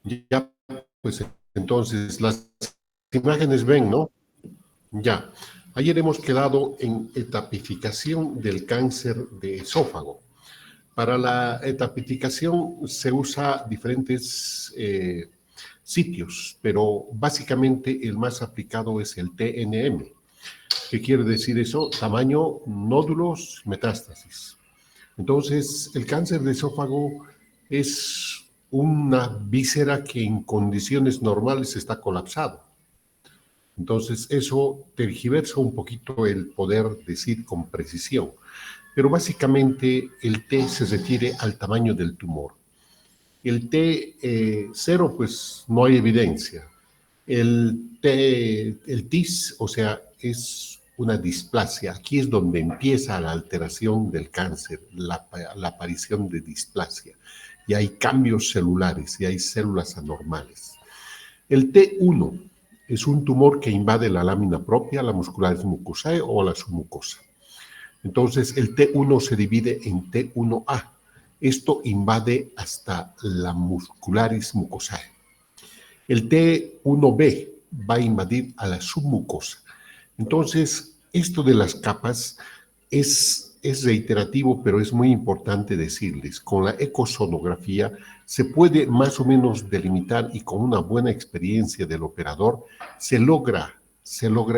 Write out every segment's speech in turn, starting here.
Ya, pues entonces las imágenes ven, ¿no? Ya. Ayer hemos quedado en etapificación del cáncer de esófago. Para la etapificación se usa diferentes sitios, pero básicamente el más aplicado es el TNM. ¿Qué quiere decir eso? Tamaño, nódulos, metástasis. Entonces, el cáncer de esófago es una víscera que en condiciones normales está colapsado. Entonces, eso tergiversa un poquito el poder decir con precisión. Pero básicamente el T se refiere al tamaño del tumor. El T0, pues no hay evidencia. El TIS, o sea, es una displasia. Aquí es donde empieza la alteración del cáncer, la aparición de displasia. Y hay cambios celulares y hay células anormales. El T1 es un tumor que invade la lámina propia, la muscularis mucosae o la submucosa. Entonces, el T1 se divide en T1A. Esto invade hasta la muscularis mucosae. El T1B va a invadir a la submucosa. Entonces, esto de las capas es reiterativo, pero es muy importante decirles, con la ecosonografía se puede más o menos delimitar y con una buena experiencia del operador se logra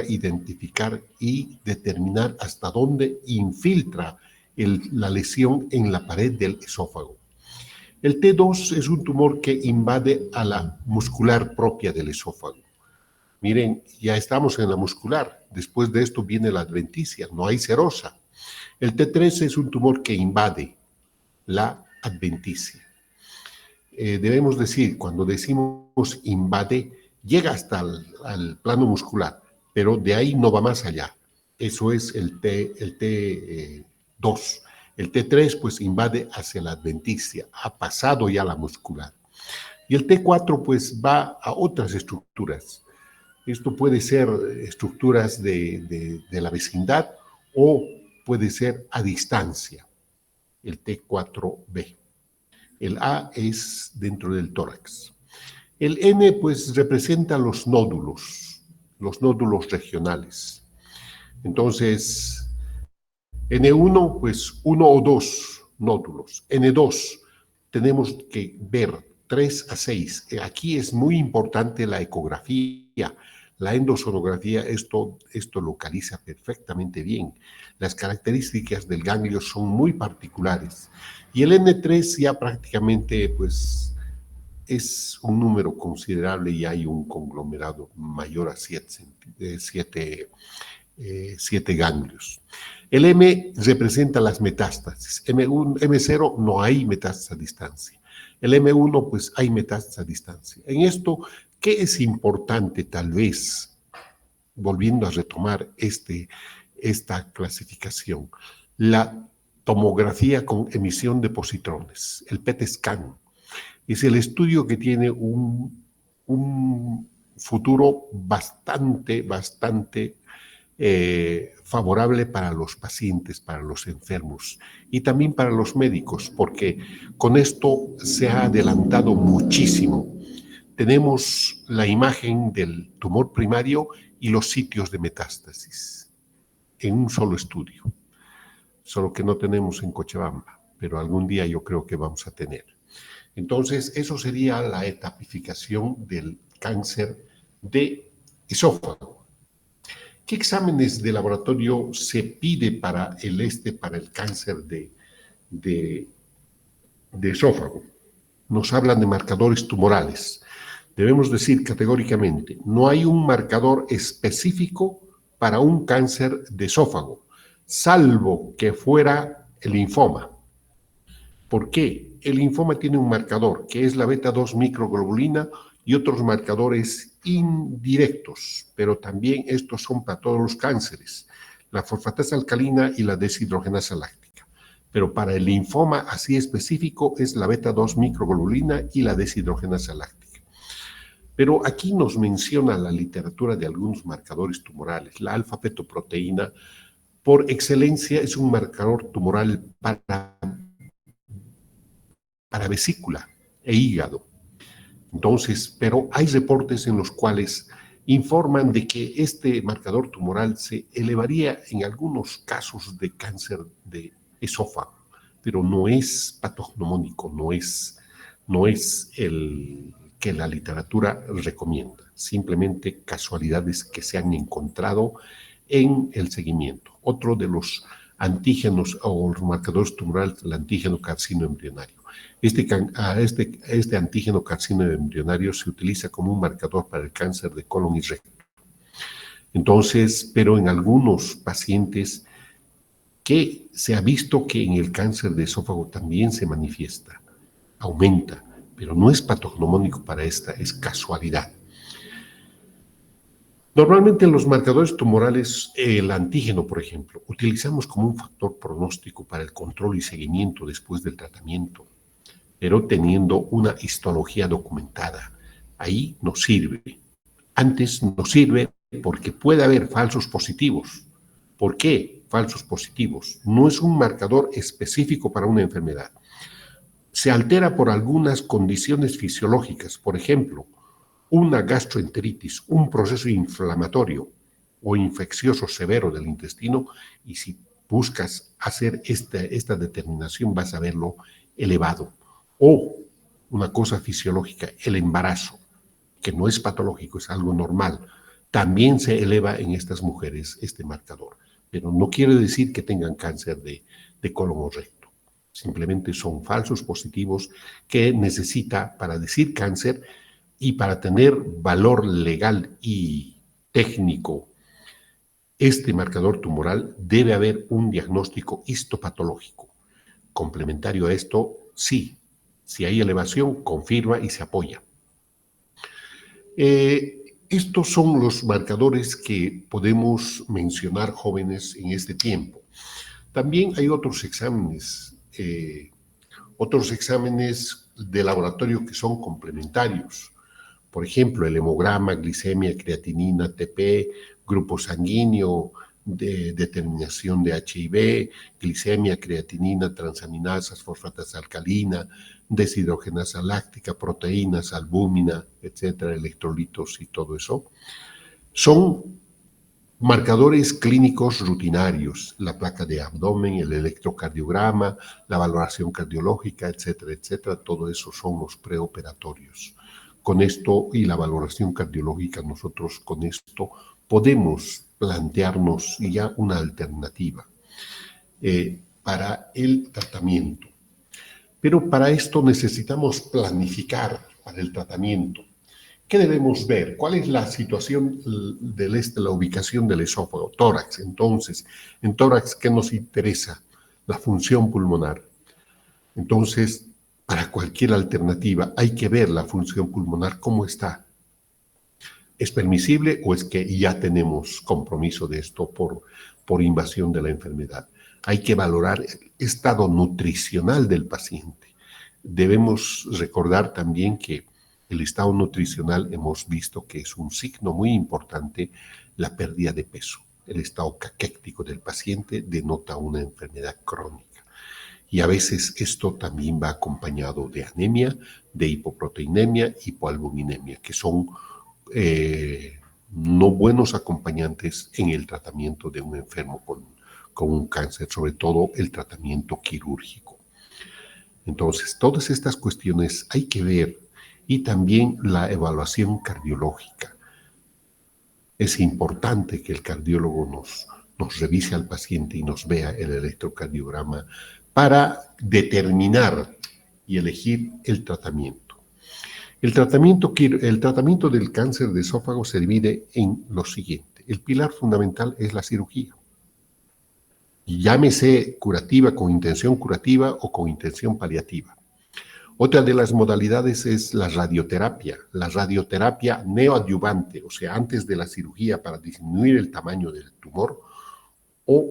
identificar y determinar hasta dónde infiltra la lesión en la pared del esófago. El T2 es un tumor que invade a la muscular propia del esófago. Miren, ya estamos en la muscular. Después de esto viene la adventicia, no hay serosa. El T3 es un tumor que invade la adventicia. Debemos decir, cuando decimos invade, llega hasta el plano muscular, pero de ahí no va más allá. Eso es el T2. El T3 pues invade hacia la adventicia, ha pasado ya la muscular. Y el T4 pues va a otras estructuras. Esto puede ser estructuras de la vecindad o puede ser a distancia, el T4B. El A es dentro del tórax. El N pues representa los nódulos regionales. Entonces, N1 pues 1 o 2 nódulos. N2 tenemos que ver 3 a 6. Aquí es muy importante la ecografía. La endosonografía esto localiza perfectamente bien. Las características del ganglio son muy particulares. Y el N3 ya prácticamente pues es un número considerable y hay un conglomerado mayor a 7 ganglios. El M representa las metástasis. M0 no hay metástasis a distancia. El M1 pues hay metástasis a distancia. En esto, ¿qué es importante tal vez, volviendo a retomar esta clasificación? La tomografía con emisión de positrones, el PET scan, es el estudio que tiene un futuro bastante favorable para los pacientes, para los enfermos y también para los médicos, porque con esto se ha adelantado muchísimo. Tenemos la imagen del tumor primario y los sitios de metástasis en un solo estudio, solo que no tenemos en Cochabamba, pero algún día yo creo que vamos a tener. Entonces, eso sería la etapificación del cáncer de esófago. ¿Qué exámenes de laboratorio se pide para el cáncer de esófago? Nos hablan de marcadores tumorales. Debemos decir categóricamente, no hay un marcador específico para un cáncer de esófago, salvo que fuera el linfoma. ¿Por qué? El linfoma tiene un marcador, que es la beta-2 microglobulina y otros marcadores indirectos, pero también estos son para todos los cánceres, la fosfatasa alcalina y la deshidrogenasa láctica. Pero para el linfoma así específico es la beta-2 microglobulina y la deshidrogenasa láctica. Pero aquí nos menciona la literatura de algunos marcadores tumorales. La alfa-fetoproteína, por excelencia, es un marcador tumoral para vesícula e hígado. Entonces, pero hay reportes en los cuales informan de que este marcador tumoral se elevaría en algunos casos de cáncer de esófago, pero no es patognomónico, no es el que la literatura recomienda, simplemente casualidades que se han encontrado en el seguimiento. Otro de los antígenos o los marcadores tumorales, el antígeno carcinoembrionario. Este antígeno carcinoembrionario se utiliza como un marcador para el cáncer de colon y recto. Entonces, pero en algunos pacientes que se ha visto que en el cáncer de esófago también se manifiesta, aumenta, pero no es patognomónico para esta, es casualidad. Normalmente en los marcadores tumorales, el antígeno, por ejemplo, utilizamos como un factor pronóstico para el control y seguimiento después del tratamiento, pero teniendo una histología documentada. Ahí nos sirve. Antes nos sirve porque puede haber falsos positivos. ¿Por qué falsos positivos? No es un marcador específico para una enfermedad. Se altera por algunas condiciones fisiológicas, por ejemplo, una gastroenteritis, un proceso inflamatorio o infeccioso severo del intestino, y si buscas hacer esta determinación vas a verlo elevado. O una cosa fisiológica, el embarazo, que no es patológico, es algo normal, también se eleva en estas mujeres este marcador, pero no quiere decir que tengan cáncer de colon o recto. Simplemente son falsos positivos que necesita, para decir cáncer, y para tener valor legal y técnico, este marcador tumoral, debe haber un diagnóstico histopatológico. Complementario a esto, sí, si hay elevación, confirma y se apoya. Estos son los marcadores que podemos mencionar, jóvenes, en este tiempo. También hay otros exámenes de laboratorio que son complementarios. Por ejemplo, el hemograma, glicemia, creatinina, TP, grupo sanguíneo, determinación de HIV, glicemia, creatinina, transaminasas, fosfatasa alcalina, deshidrogenasa láctica, proteínas, albúmina, etcétera, electrolitos y todo eso. Son marcadores clínicos rutinarios, la placa de abdomen, el electrocardiograma, la valoración cardiológica, etcétera, etcétera, todo eso son los preoperatorios. Con esto y la valoración cardiológica, nosotros con esto podemos plantearnos ya una alternativa para el tratamiento. Pero para esto necesitamos planificar para el tratamiento. ¿Qué debemos ver? ¿Cuál es la situación la ubicación del esófago? Tórax. Entonces, en tórax, ¿qué nos interesa? La función pulmonar. Entonces, para cualquier alternativa hay que ver la función pulmonar cómo está. ¿Es permisible o es que ya tenemos compromiso de esto por invasión de la enfermedad? Hay que valorar el estado nutricional del paciente. Debemos recordar también que el estado nutricional hemos visto que es un signo muy importante, la pérdida de peso. El estado caquético del paciente denota una enfermedad crónica. Y a veces esto también va acompañado de anemia, de hipoproteinemia, hipoalbuminemia, que son no buenos acompañantes en el tratamiento de un enfermo con un cáncer, sobre todo el tratamiento quirúrgico. Entonces, todas estas cuestiones hay que ver, y también la evaluación cardiológica. Es importante que el cardiólogo nos revise al paciente y nos vea el electrocardiograma para determinar y elegir el tratamiento. El tratamiento del cáncer de esófago se divide en lo siguiente. El pilar fundamental es la cirugía. Llámese curativa, con intención curativa o con intención paliativa. Otra de las modalidades es la radioterapia neoadyuvante, o sea, antes de la cirugía para disminuir el tamaño del tumor, o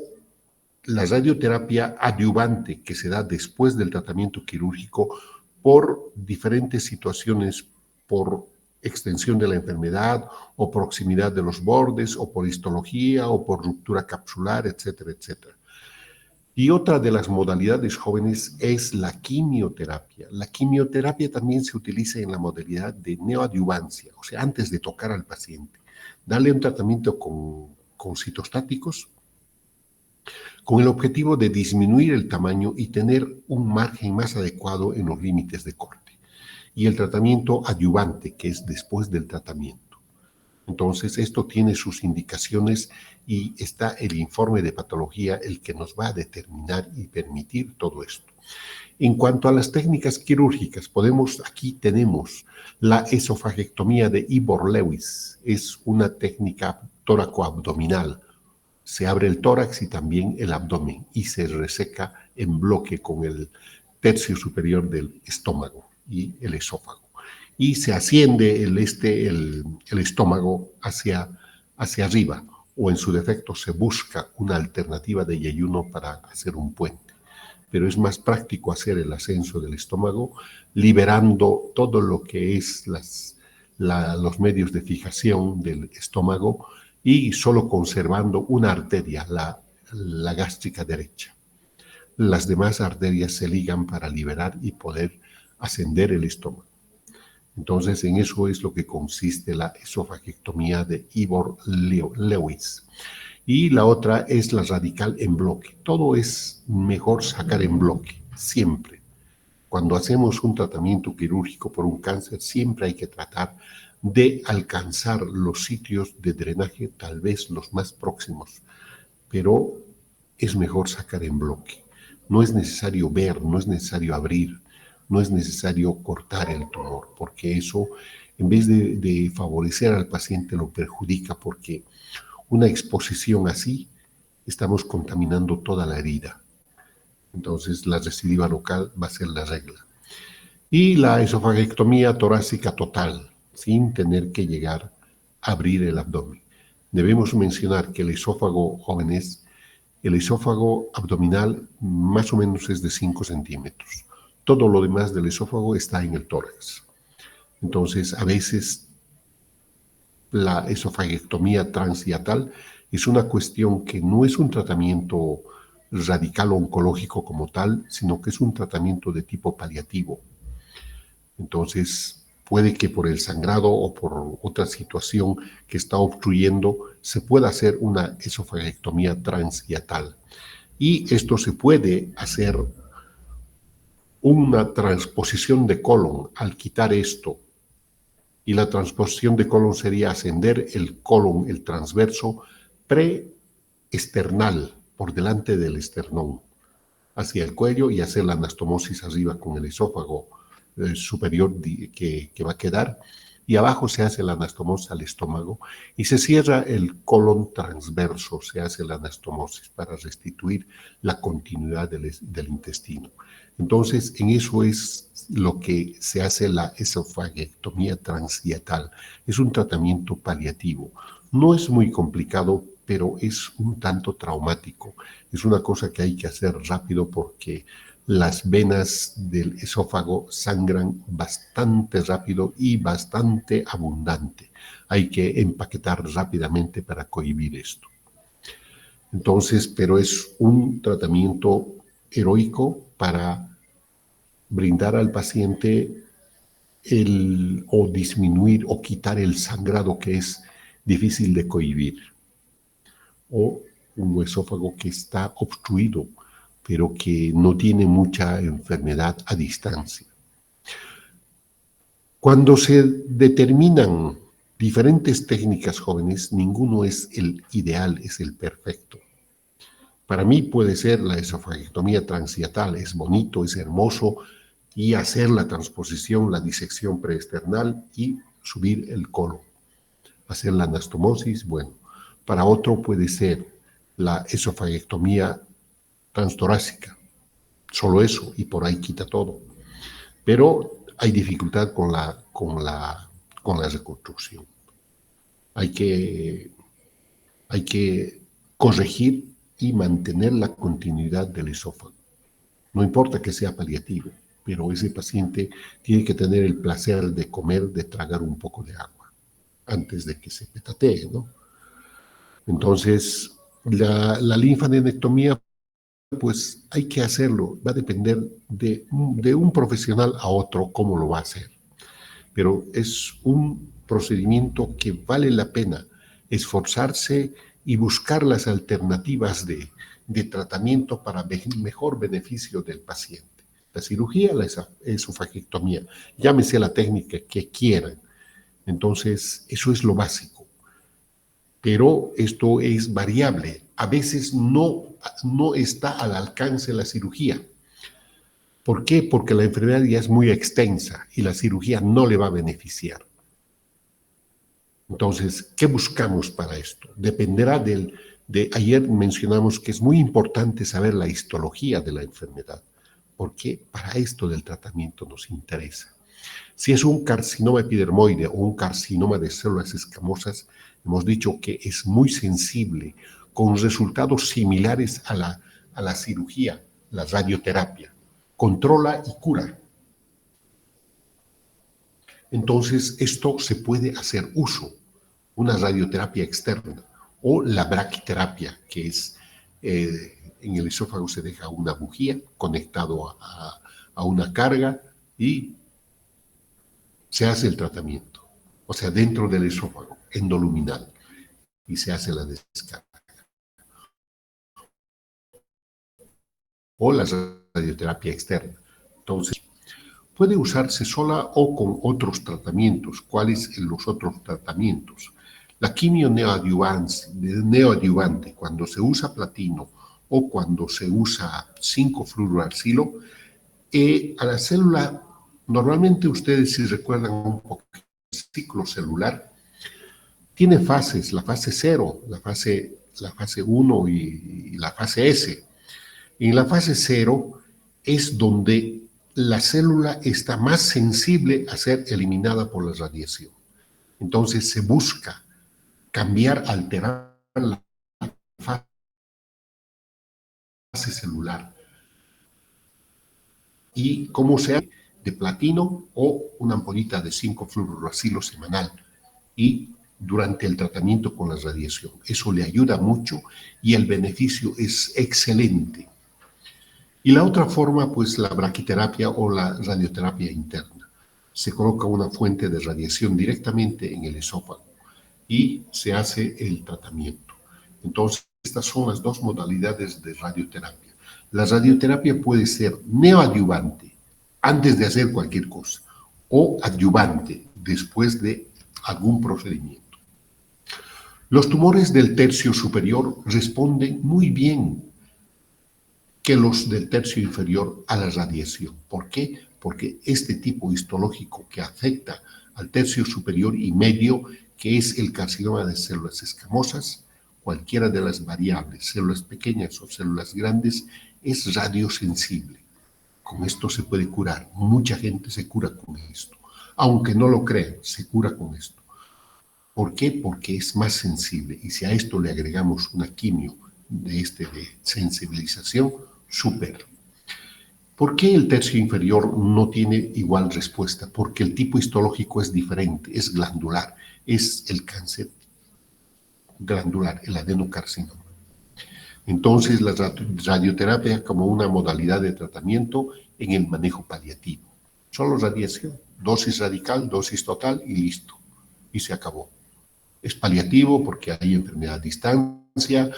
la radioterapia adyuvante que se da después del tratamiento quirúrgico por diferentes situaciones, por extensión de la enfermedad o proximidad de los bordes o por histología o por ruptura capsular, etcétera, etcétera. Y otra de las modalidades jóvenes es la quimioterapia. La quimioterapia también se utiliza en la modalidad de neoadyuvancia, o sea, antes de tocar al paciente. Darle un tratamiento con citostáticos con el objetivo de disminuir el tamaño y tener un margen más adecuado en los límites de corte. Y el tratamiento adyuvante, que es después del tratamiento. Entonces, esto tiene sus indicaciones y está el informe de patología el que nos va a determinar y permitir todo esto. En cuanto a las técnicas quirúrgicas, aquí tenemos la esofagectomía de Ivor Lewis. Es una técnica tóraco-abdominal. Se abre el tórax y también el abdomen y se reseca en bloque con el tercio superior del estómago y el esófago. Y se asciende el estómago hacia arriba, o en su defecto se busca una alternativa de yeyuno para hacer un puente. Pero es más práctico hacer el ascenso del estómago, liberando todo lo que es los medios de fijación del estómago y solo conservando una arteria, la gástrica derecha. Las demás arterias se ligan para liberar y poder ascender el estómago. Entonces, en eso es lo que consiste la esofagectomía de Ivor Lewis. Y la otra es la radical en bloque. Todo es mejor sacar en bloque, siempre. Cuando hacemos un tratamiento quirúrgico por un cáncer, siempre hay que tratar de alcanzar los sitios de drenaje, tal vez los más próximos, pero es mejor sacar en bloque. No es necesario ver, no es necesario abrir, no es necesario cortar el tumor, porque eso, en vez de favorecer al paciente, lo perjudica, porque una exposición así, estamos contaminando toda la herida. Entonces, la recidiva local va a ser la regla. Y la esofagectomía torácica total, sin tener que llegar a abrir el abdomen. Debemos mencionar que el esófago, jóvenes, el esófago abdominal más o menos es de 5 centímetros. Todo lo demás del esófago está en el tórax. Entonces, a veces la esofagectomía transhiatal es una cuestión que no es un tratamiento radical oncológico como tal, sino que es un tratamiento de tipo paliativo. Entonces, puede que por el sangrado o por otra situación que está obstruyendo, se pueda hacer una esofagectomía transhiatal. Y esto se puede hacer una transposición de colon al quitar esto. Y la transposición de colon sería ascender el colon, el transverso preesternal, por delante del esternón, hacia el cuello y hacer la anastomosis arriba con el esófago superior que va a quedar. Y abajo se hace la anastomosis al estómago y se cierra el colon transverso, se hace la anastomosis para restituir la continuidad del intestino. Entonces, en eso es lo que se hace la esofagectomía transhiatal. Es un tratamiento paliativo. No es muy complicado, pero es un tanto traumático. Es una cosa que hay que hacer rápido porque las venas del esófago sangran bastante rápido y bastante abundante. Hay que empaquetar rápidamente para cohibir esto. Entonces, pero es un tratamiento heroico para brindar al paciente o disminuir o quitar el sangrado que es difícil de cohibir, o un esófago que está obstruido, pero que no tiene mucha enfermedad a distancia. Cuando se determinan diferentes técnicas jóvenes, ninguno es el ideal, es el perfecto. Para mí puede ser la esofagectomía transhiatal, es bonito, es hermoso, y hacer la transposición, la disección preesternal y subir el colon. Hacer la anastomosis, bueno. Para otro puede ser la esofagectomía transtorácica, solo eso, y por ahí quita todo. Pero hay dificultad con la reconstrucción. Hay que corregir y mantener la continuidad del esófago. No importa que sea paliativo, pero ese paciente tiene que tener el placer de comer, de tragar un poco de agua antes de que se petatee, ¿no? Entonces, la linfadenectomía pues hay que hacerlo. Va a depender de un profesional a otro cómo lo va a hacer. Pero es un procedimiento que vale la pena esforzarse y buscar las alternativas de tratamiento para mejor beneficio del paciente. La cirugía, la esofagectomía, llámese la técnica que quieran. Entonces, eso es lo básico. Pero esto es variable. A veces no está al alcance la cirugía. ¿Por qué? Porque la enfermedad ya es muy extensa y la cirugía no le va a beneficiar. Entonces, ¿qué buscamos para esto? Dependerá ayer mencionamos que es muy importante saber la histología de la enfermedad, porque para esto del tratamiento nos interesa. Si es un carcinoma epidermoide o un carcinoma de células escamosas, hemos dicho que es muy sensible, con resultados similares a la cirugía, la radioterapia. Controla y cura. Entonces, esto se puede hacer uso, una radioterapia externa, o la braquiterapia, que es en el esófago se deja una bujía conectado a una carga y se hace el tratamiento, o sea, dentro del esófago, endoluminal, y se hace la descarga. O la radioterapia externa. Entonces, puede usarse sola o con otros tratamientos. ¿Cuáles los otros tratamientos? La quimio neoadyuvante, cuando se usa platino o cuando se usa 5-fluorouracilo, a la célula, normalmente ustedes si recuerdan un poco el ciclo celular, tiene fases, la fase 0, la fase 1 y la fase S. En la fase 0 es donde la célula está más sensible a ser eliminada por la radiación. Entonces se busca cambiar, alterar la fase celular. ¿Y cómo se hace? De platino o una ampollita de 5-fluorouracilo semanal. Y durante el tratamiento con la radiación. Eso le ayuda mucho y el beneficio es excelente. Y la otra forma, pues la braquiterapia o la radioterapia interna. Se coloca una fuente de radiación directamente en el esófago y se hace el tratamiento. Entonces, estas son las dos modalidades de radioterapia. La radioterapia puede ser neoadyuvante, antes de hacer cualquier cosa, o adyuvante, después de algún procedimiento. Los tumores del tercio superior responden muy bien que los del tercio inferior a la radiación. ¿Por qué? Porque este tipo histológico que afecta al tercio superior y medio, que es el carcinoma de células escamosas, cualquiera de las variables, células pequeñas o células grandes, es radiosensible. Con esto se puede curar. Mucha gente se cura con esto. Aunque no lo crean, se cura con esto. ¿Por qué? Porque es más sensible. Y si a esto le agregamos una quimio de sensibilización, súper. ¿Por qué el tercio inferior no tiene igual respuesta? Porque el tipo histológico es diferente, es glandular, es el cáncer glandular, el adenocarcinoma. Entonces, la radioterapia como una modalidad de tratamiento en el manejo paliativo. Solo radiación, dosis radical, dosis total y listo. Y se acabó. Es paliativo porque hay enfermedad a distancia,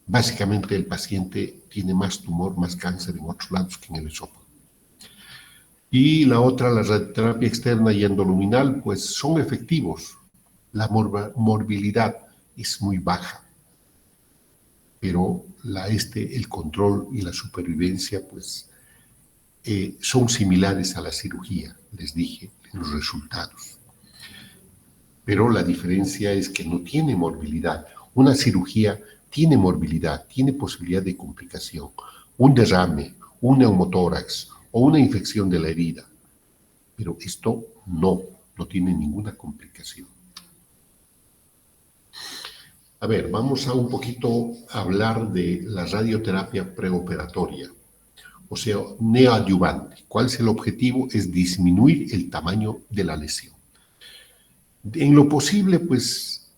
básicamente el paciente tiene más tumor, más cáncer en otros lados que en el esófago. Y la otra, la radioterapia externa y endoluminal, pues son efectivos. La morbilidad es muy baja, pero el control y la supervivencia, pues, son similares a la cirugía, les dije, en los resultados. Pero la diferencia es que no tiene morbilidad. Una cirugía tiene morbilidad, tiene posibilidad de complicación, un derrame, un neumotórax o una infección de la herida. Pero esto no tiene ninguna complicación. A ver, vamos a un poquito hablar de la radioterapia preoperatoria, o sea, neoadyuvante. ¿Cuál es el objetivo? Es disminuir el tamaño de la lesión. En lo posible, pues,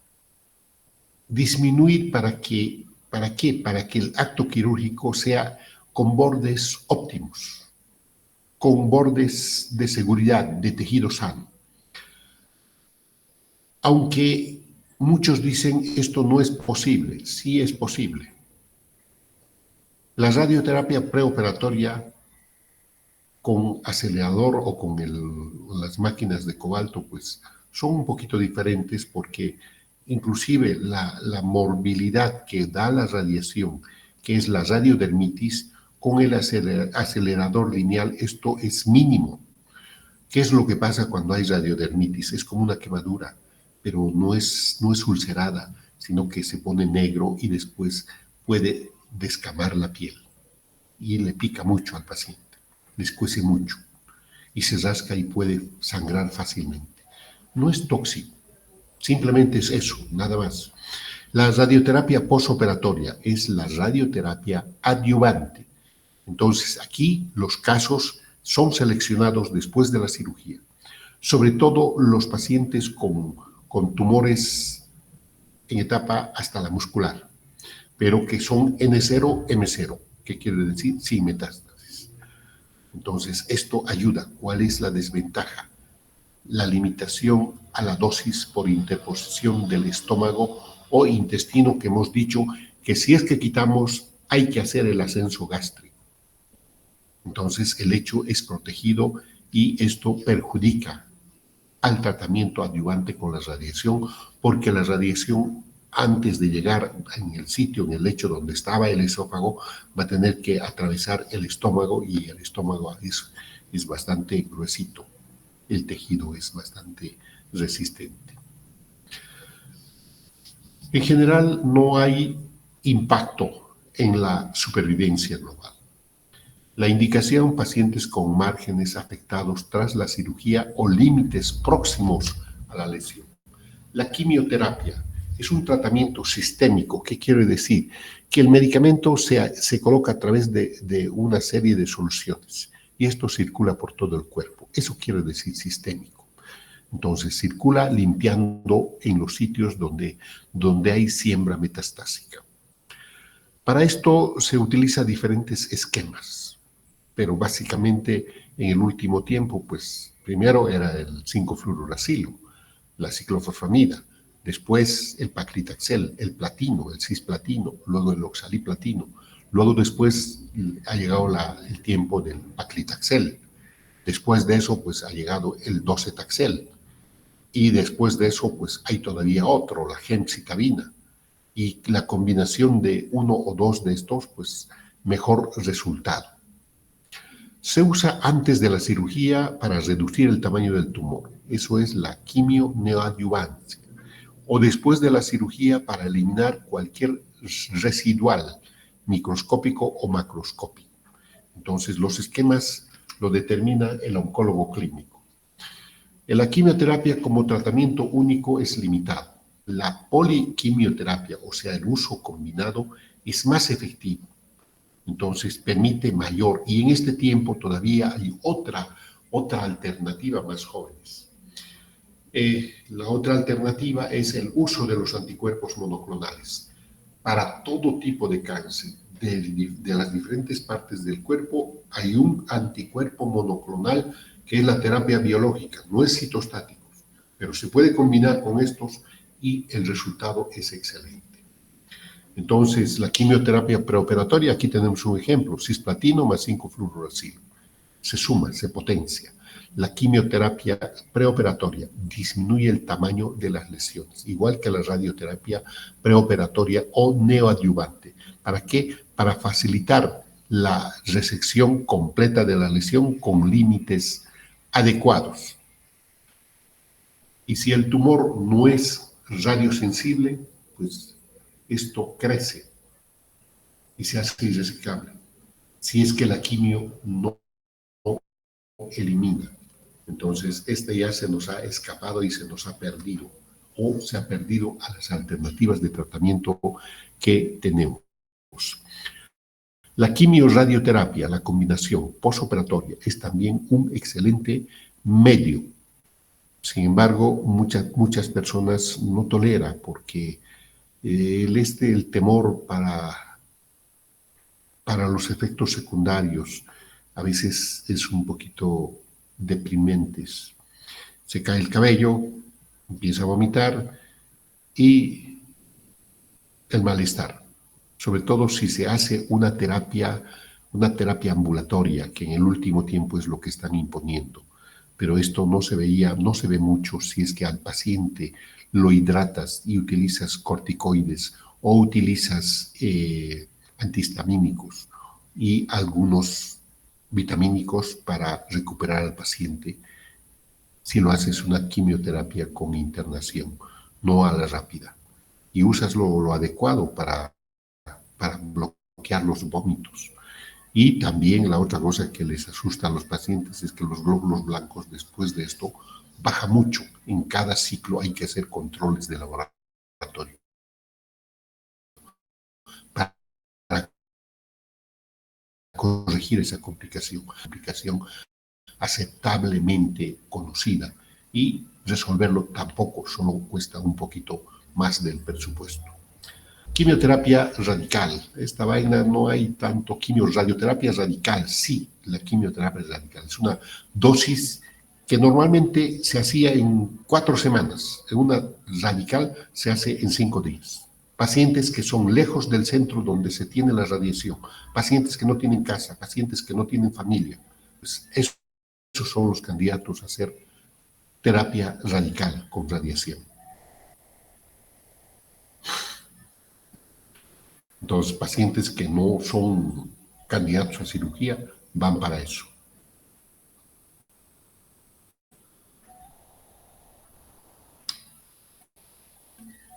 disminuir para que ¿Para qué? Para que el acto quirúrgico sea con bordes óptimos, con bordes de seguridad, de tejido sano. Aunque muchos dicen esto no es posible, sí es posible. La radioterapia preoperatoria con acelerador o con las máquinas de cobalto, pues son un poquito diferentes porque inclusive la morbilidad que da la radiación, que es la radiodermitis, con el acelerador lineal, esto es mínimo. ¿Qué es lo que pasa cuando hay radiodermitis? Es como una quemadura, pero no es ulcerada, sino que se pone negro y después puede descamar la piel y le pica mucho al paciente, le escuece mucho y se rasca y puede sangrar fácilmente. No es tóxico, simplemente es eso, nada más. La radioterapia posoperatoria es la radioterapia adyuvante. Entonces, aquí los casos son seleccionados después de la cirugía, sobre todo los pacientes con tumores en etapa hasta la muscular, pero que son N0, M0, que quiere decir sin metástasis. Entonces, esto ayuda. ¿Cuál es la desventaja? La limitación a la dosis por interposición del estómago o intestino, que hemos dicho que si es que quitamos, hay que hacer el ascenso gástrico. Entonces, el lecho es protegido y esto perjudica al tratamiento adyuvante con la radiación, porque la radiación, antes de llegar en el sitio, en el lecho donde estaba el esófago, va a tener que atravesar el estómago y el estómago es bastante gruesito. El tejido es bastante resistente. En general, no hay impacto en la supervivencia global. La indicación: pacientes con márgenes afectados tras la cirugía o límites próximos a la lesión. La quimioterapia es un tratamiento sistémico. ¿Qué quiere decir? Que el medicamento se coloca a través de una serie de soluciones y esto circula por todo el cuerpo. Eso quiere decir sistémico. Entonces, circula limpiando en los sitios donde hay siembra metastásica. Para esto se utilizan diferentes esquemas, pero básicamente en el último tiempo, pues primero era el 5-fluoruracilo, la ciclofosfamida, después el paclitaxel, el platino, el cisplatino, luego el oxaliplatino, luego después ha llegado el tiempo del paclitaxel, después de eso pues ha llegado el docetaxel y después de eso pues hay todavía otro, la gemcitabina, y la combinación de uno o dos de estos pues mejor resultado. Se usa antes de la cirugía para reducir el tamaño del tumor. Eso es la quimio neoadyuvancia. O después de la cirugía para eliminar cualquier residual, microscópico o macroscópico. Entonces, los esquemas lo determina el oncólogo clínico. La quimioterapia como tratamiento único es limitado. La poliquimioterapia, o sea, el uso combinado, es más efectivo. Entonces permite mayor, y en este tiempo todavía hay otra alternativa más jóvenes. La otra alternativa es el uso de los anticuerpos monoclonales. Para todo tipo de cáncer de las diferentes partes del cuerpo hay un anticuerpo monoclonal que es la terapia biológica, no es citostático, pero se puede combinar con estos y el resultado es excelente. Entonces, la quimioterapia preoperatoria, aquí tenemos un ejemplo, cisplatino más 5-fluoruracilo. Se suma, se potencia. La quimioterapia preoperatoria disminuye el tamaño de las lesiones, igual que la radioterapia preoperatoria o neoadyuvante. ¿Para qué? Para facilitar la resección completa de la lesión con límites adecuados. Y si el tumor no es radiosensible, pues esto crece y se hace irresecable. Si es que la quimio no elimina, entonces este ya se nos ha escapado y se nos ha perdido, o se ha perdido a las alternativas de tratamiento que tenemos. La quimio-radioterapia, la combinación posoperatoria, es también un excelente medio. Sin embargo, muchas personas no toleran porque el temor para los efectos secundarios a veces es un poquito deprimentes. Se cae el cabello, empieza a vomitar y el malestar, sobre todo si se hace una terapia ambulatoria, que en el último tiempo es lo que están imponiendo. Pero esto no se ve mucho si es que al paciente lo hidratas y utilizas corticoides o utilizas antihistamínicos y algunos vitamínicos para recuperar al paciente. Si lo haces una quimioterapia con internación, no a la rápida, y usas lo adecuado para bloquear los vómitos. Y también la otra cosa que les asusta a los pacientes es que los glóbulos blancos después de esto baja mucho. En cada ciclo hay que hacer controles de laboratorio para corregir esa complicación aceptablemente conocida, y resolverlo tampoco solo cuesta un poquito más del presupuesto. Quimioterapia radical. Esta vaina no hay tanto radioterapia radical. Sí, la quimioterapia radical. Es una dosis que normalmente se hacía en 4 semanas. En una radical se hace en 5 días. Pacientes que son lejos del centro donde se tiene la radiación, pacientes que no tienen casa, pacientes que no tienen familia. Pues esos son los candidatos a hacer terapia radical con radiación. Entonces, pacientes que no son candidatos a cirugía van para eso.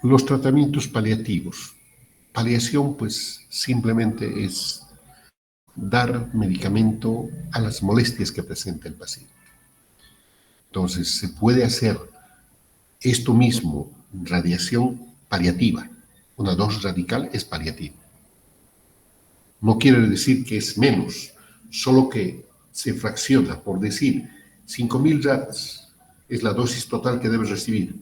Los tratamientos paliativos. Paliación, pues, simplemente es dar medicamento a las molestias que presenta el paciente. Entonces, se puede hacer esto mismo, radiación paliativa. Una dosis radical es paliativa. No quiere decir que es menos, solo que se fracciona. Por decir, 5.000 rads es la dosis total que debes recibir.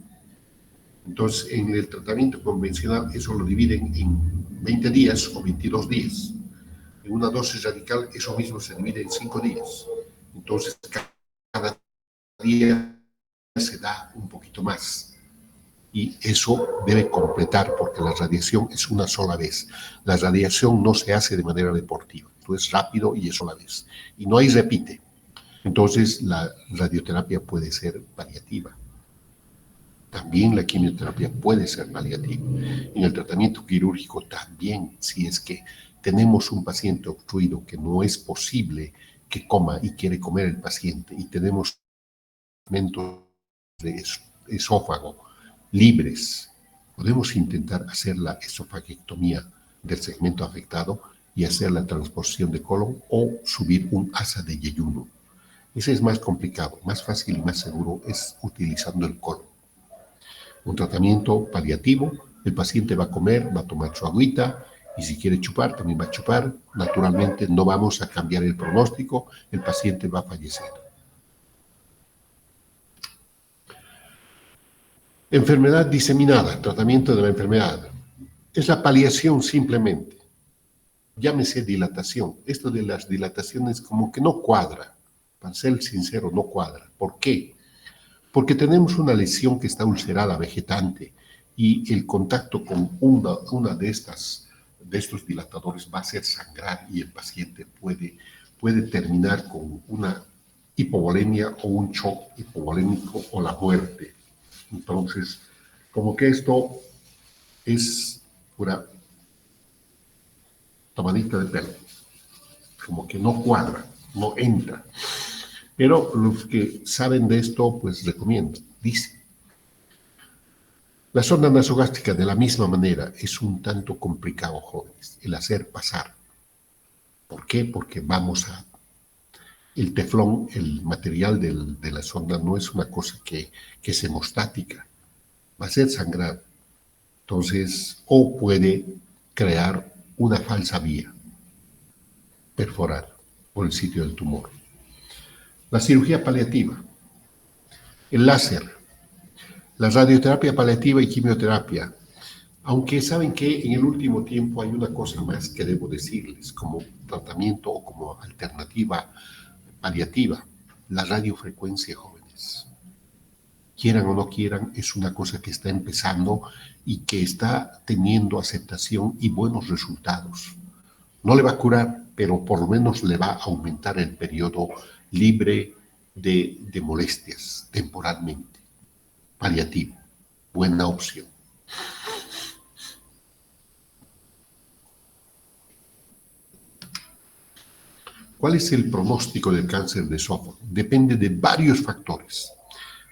Entonces, en el tratamiento convencional, eso lo dividen en 20 días o 22 días. En una dosis radical, eso mismo se divide en 5 días. Entonces, cada día se da un poquito más. Y eso debe completar, porque la radiación es una sola vez. La radiación no se hace de manera deportiva. Entonces, rápido y es sola vez. Y no hay repite. Entonces, la radioterapia puede ser paliativa. También la quimioterapia puede ser paliativa. En el tratamiento quirúrgico también, si es que tenemos un paciente obstruido que no es posible que coma y quiere comer el paciente, y tenemos segmentos de esófago libres, podemos intentar hacer la esofaguectomía del segmento afectado y hacer la transposición de colon o subir un asa de yeyuno. Ese es más complicado. Más fácil y más seguro es utilizando el colon. Un tratamiento paliativo, el paciente va a comer, va a tomar su agüita, y si quiere chupar, también va a chupar. Naturalmente no vamos a cambiar el pronóstico, el paciente va a fallecer. Enfermedad diseminada, tratamiento de la enfermedad. Es la paliación simplemente. Llámese dilatación. Esto de las dilataciones como que no cuadra. Para ser sincero, no cuadra. ¿Por qué? Porque tenemos una lesión que está ulcerada, vegetante, y el contacto con una de estos dilatadores va a hacer sangrar, y el paciente puede terminar con una hipovolemia o un shock hipovolémico o la muerte. Entonces, como que esto es pura tomadita de pelo, como que no cuadra, no entra. Pero los que saben de esto, pues recomiendan. Dice, la sonda nasogástrica de la misma manera es un tanto complicado, jóvenes, el hacer pasar. ¿Por qué? Porque el teflón, el material de la sonda, no es una cosa que es hemostática. Va a hacer sangrar. Entonces, o puede crear una falsa vía, perforar por el sitio del tumor. La cirugía paliativa, el láser, la radioterapia paliativa y quimioterapia. Aunque saben que en el último tiempo hay una cosa más que debo decirles como tratamiento o como alternativa paliativa, la radiofrecuencia, jóvenes. Quieran o no quieran, es una cosa que está empezando y que está teniendo aceptación y buenos resultados. No le va a curar, pero por lo menos le va a aumentar el periodo libre de molestias temporalmente. Paliativo, buena opción. ¿Cuál es el pronóstico del cáncer de esófago? Depende de varios factores.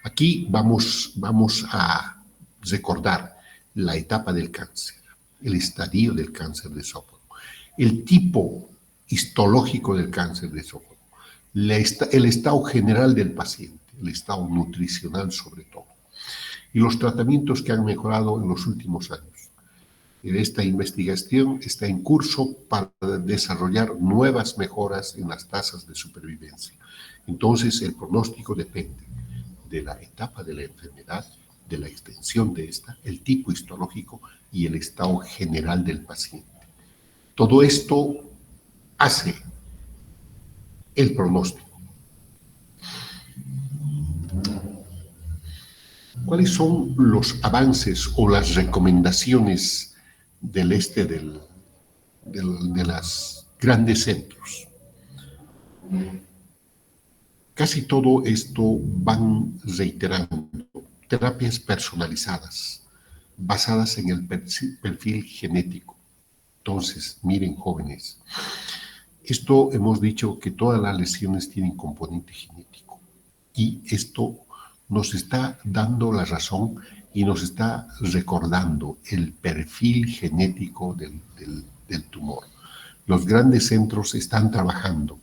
Aquí vamos a recordar la etapa del cáncer, el estadio del cáncer de esófago, el tipo histológico del cáncer de esófago, el estado general del paciente, el estado nutricional sobre todo, y los tratamientos que han mejorado en los últimos años. Esta investigación está en curso para desarrollar nuevas mejoras en las tasas de supervivencia. Entonces, el pronóstico depende de la etapa de la enfermedad, de la extensión de esta, el tipo histológico y el estado general del paciente. Todo esto hace el pronóstico. ¿Cuáles son los avances o las recomendaciones del de los grandes centros? Casi todo esto van reiterando terapias personalizadas, basadas en el perfil genético. Entonces, miren, jóvenes, esto hemos dicho que todas las lesiones tienen componente genético y esto nos está dando la razón y nos está recordando el perfil genético del tumor. Los grandes centros están trabajando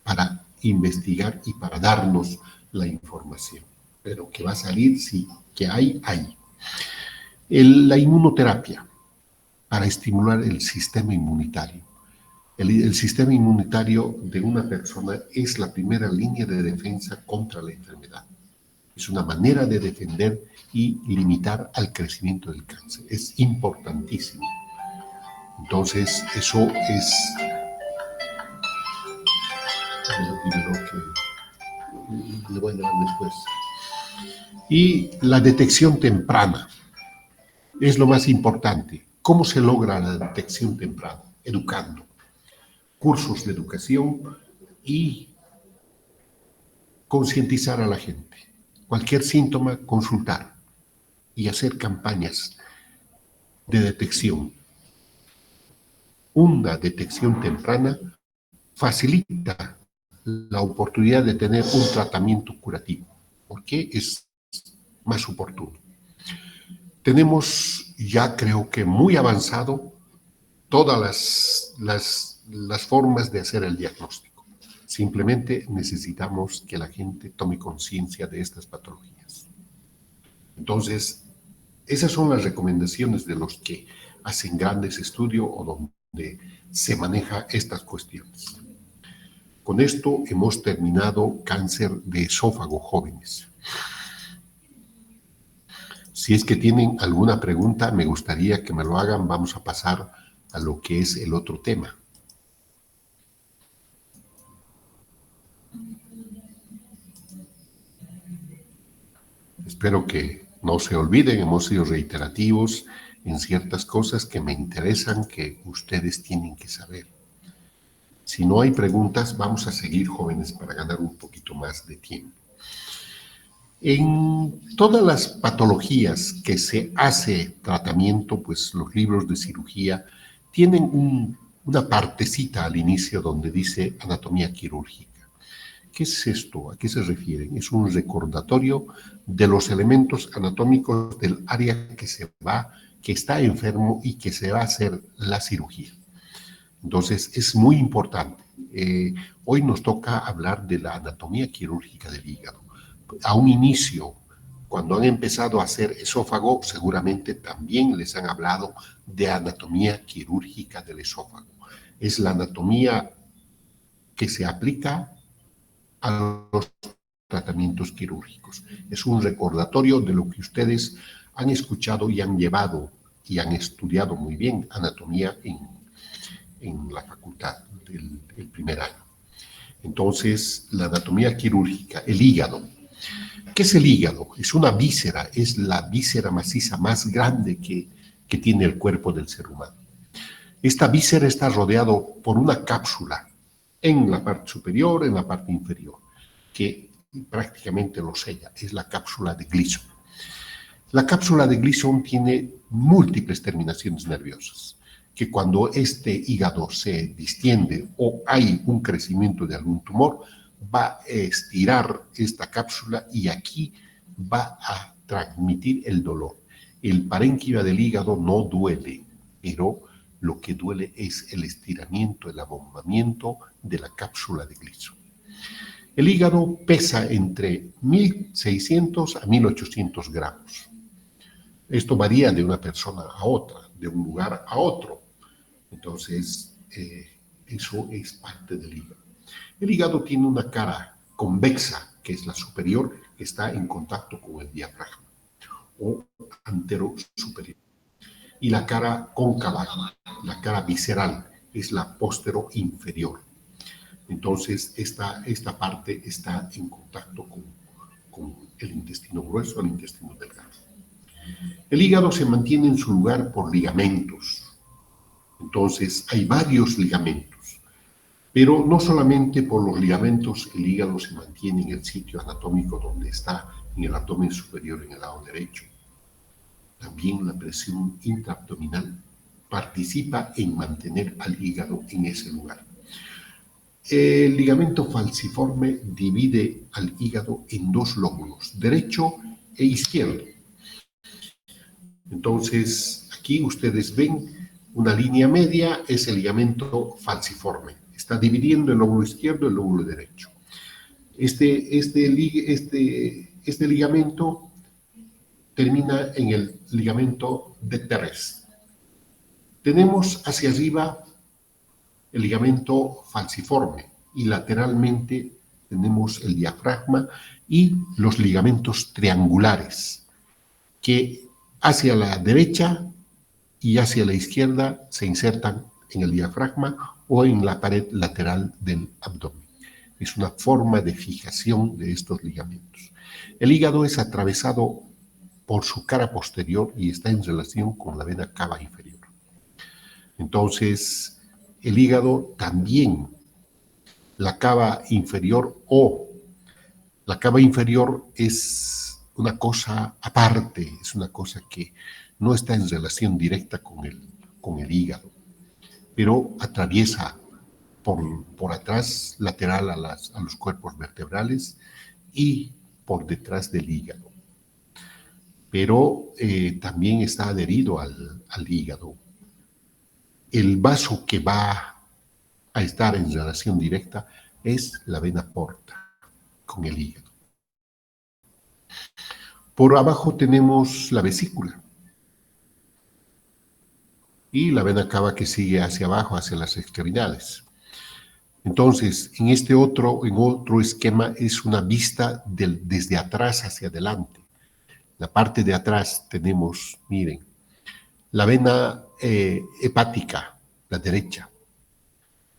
para investigar y para darnos la información, pero que va a salir, sí, que hay. La inmunoterapia para estimular el sistema inmunitario. El sistema inmunitario de una persona es la primera línea de defensa contra la enfermedad. Es una manera de defender y limitar al crecimiento del cáncer. Es importantísimo. Entonces, eso es que le voy a dar después. Y la detección temprana es lo más importante. ¿Cómo se logra la detección temprana? Educando. Cursos de educación y concientizar a la gente. Cualquier síntoma, consultar y hacer campañas de detección. Una detección temprana facilita la oportunidad de tener un tratamiento curativo, porque es más oportuno. Tenemos ya, creo que muy avanzado, todas las formas de hacer el diagnóstico. Simplemente necesitamos que la gente tome conciencia de estas patologías. Entonces, esas son las recomendaciones de los que hacen grandes estudios o donde se maneja estas cuestiones. Con esto hemos terminado cáncer de esófago, jóvenes. Si es que tienen alguna pregunta, me gustaría que me lo hagan. Vamos a pasar a lo que es el otro tema. Espero que no se olviden, hemos sido reiterativos en ciertas cosas que me interesan, que ustedes tienen que saber. Si no hay preguntas, vamos a seguir, jóvenes, para ganar un poquito más de tiempo. En todas las patologías que se hace tratamiento, pues los libros de cirugía tienen una partecita al inicio donde dice anatomía quirúrgica. ¿Qué es esto? ¿A qué se refieren? Es un recordatorio de los elementos anatómicos del área que está enfermo y que se va a hacer la cirugía. Entonces, es muy importante. Hoy nos toca hablar de la anatomía quirúrgica del hígado. A un inicio, cuando han empezado a hacer esófago, seguramente también les han hablado de anatomía quirúrgica del esófago. Es la anatomía que se aplica a los tratamientos quirúrgicos. Es un recordatorio de lo que ustedes han escuchado y han llevado y han estudiado muy bien anatomía en la facultad del primer año. Entonces, la anatomía quirúrgica, el hígado. ¿Qué es el hígado? Es una víscera, es la víscera maciza más grande que tiene el cuerpo del ser humano. Esta víscera está rodeado por una cápsula en la parte superior, en la parte inferior, que prácticamente lo sella, es la cápsula de Gleason. La cápsula de Gleason tiene múltiples terminaciones nerviosas, que cuando este hígado se distiende o hay un crecimiento de algún tumor, va a estirar esta cápsula y aquí va a transmitir el dolor. El parénquima del hígado no duele, pero lo que duele es el estiramiento, el abombamiento de la cápsula de Gleason. El hígado pesa entre 1.600 a 1.800 gramos. Esto varía de una persona a otra, de un lugar a otro. Entonces, eso es parte del hígado. El hígado tiene una cara convexa, que es la superior, que está en contacto con el diafragma, o antero-superior. Y la cara cóncava, la cara visceral, es la postero-inferior. Entonces, esta parte está en contacto con el intestino grueso, el intestino delgado. El hígado se mantiene en su lugar por ligamentos. Entonces, hay varios ligamentos. Pero no solamente por los ligamentos el hígado se mantiene en el sitio anatómico donde está, en el abdomen superior, en el lado derecho. También la presión intraabdominal participa en mantener al hígado en ese lugar. El ligamento falciforme divide al hígado en dos lóbulos, derecho e izquierdo. Entonces, aquí ustedes ven una línea media, es el ligamento falciforme. Está dividiendo el lóbulo izquierdo y el lóbulo derecho. Este ligamento termina en el ligamento de Terres. Tenemos hacia arriba el ligamento falciforme y lateralmente tenemos el diafragma y los ligamentos triangulares que hacia la derecha y hacia la izquierda se insertan en el diafragma o en la pared lateral del abdomen. Es una forma de fijación de estos ligamentos. El hígado es atravesado por su cara posterior y está en relación con la vena cava inferior. Entonces, el hígado también, la cava inferior es una cosa aparte, es una cosa que no está en relación directa con el hígado, pero atraviesa por atrás, lateral a los cuerpos vertebrales y por detrás del hígado. Pero también está adherido al hígado. El vaso que va a estar en relación directa es la vena porta con el hígado. Por abajo tenemos la vesícula y la vena cava que sigue hacia abajo, hacia las extremidades. Entonces, en otro esquema es una vista desde atrás hacia adelante. La parte de atrás tenemos, miren, la vena hepática, la derecha.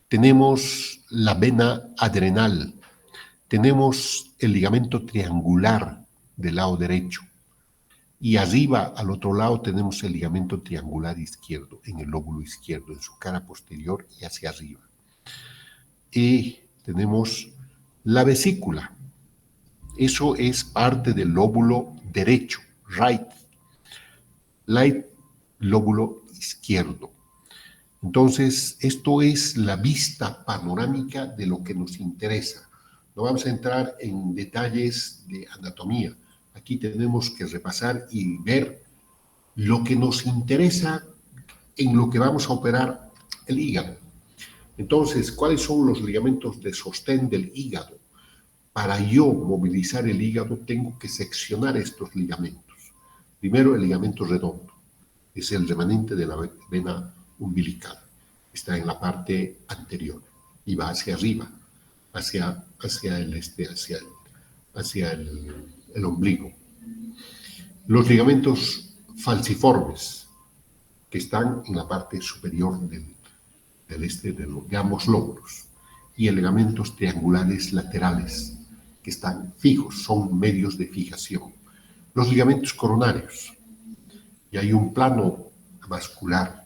Tenemos la vena adrenal. Tenemos el ligamento triangular del lado derecho. Y arriba, al otro lado, tenemos el ligamento triangular izquierdo, en el lóbulo izquierdo, en su cara posterior y hacia arriba. Y tenemos la vesícula. Eso es parte del lóbulo derecho, right lóbulo izquierdo. Entonces, esto es la vista panorámica de lo que nos interesa. No vamos a entrar en detalles de anatomía. Aquí tenemos que repasar y ver lo que nos interesa en lo que vamos a operar el hígado. Entonces, ¿cuáles son los ligamentos de sostén del hígado? Para yo movilizar el hígado, tengo que seccionar estos ligamentos. Primero, el ligamento redondo. Es el remanente de la vena umbilical. Está en la parte anterior y va hacia arriba, hacia el ombligo. Los ligamentos falciformes que están en la parte superior de ambos lóbulos, y el ligamentos triangulares laterales, que están fijos, son medios de fijación. Los ligamentos coronarios, y hay un plano vascular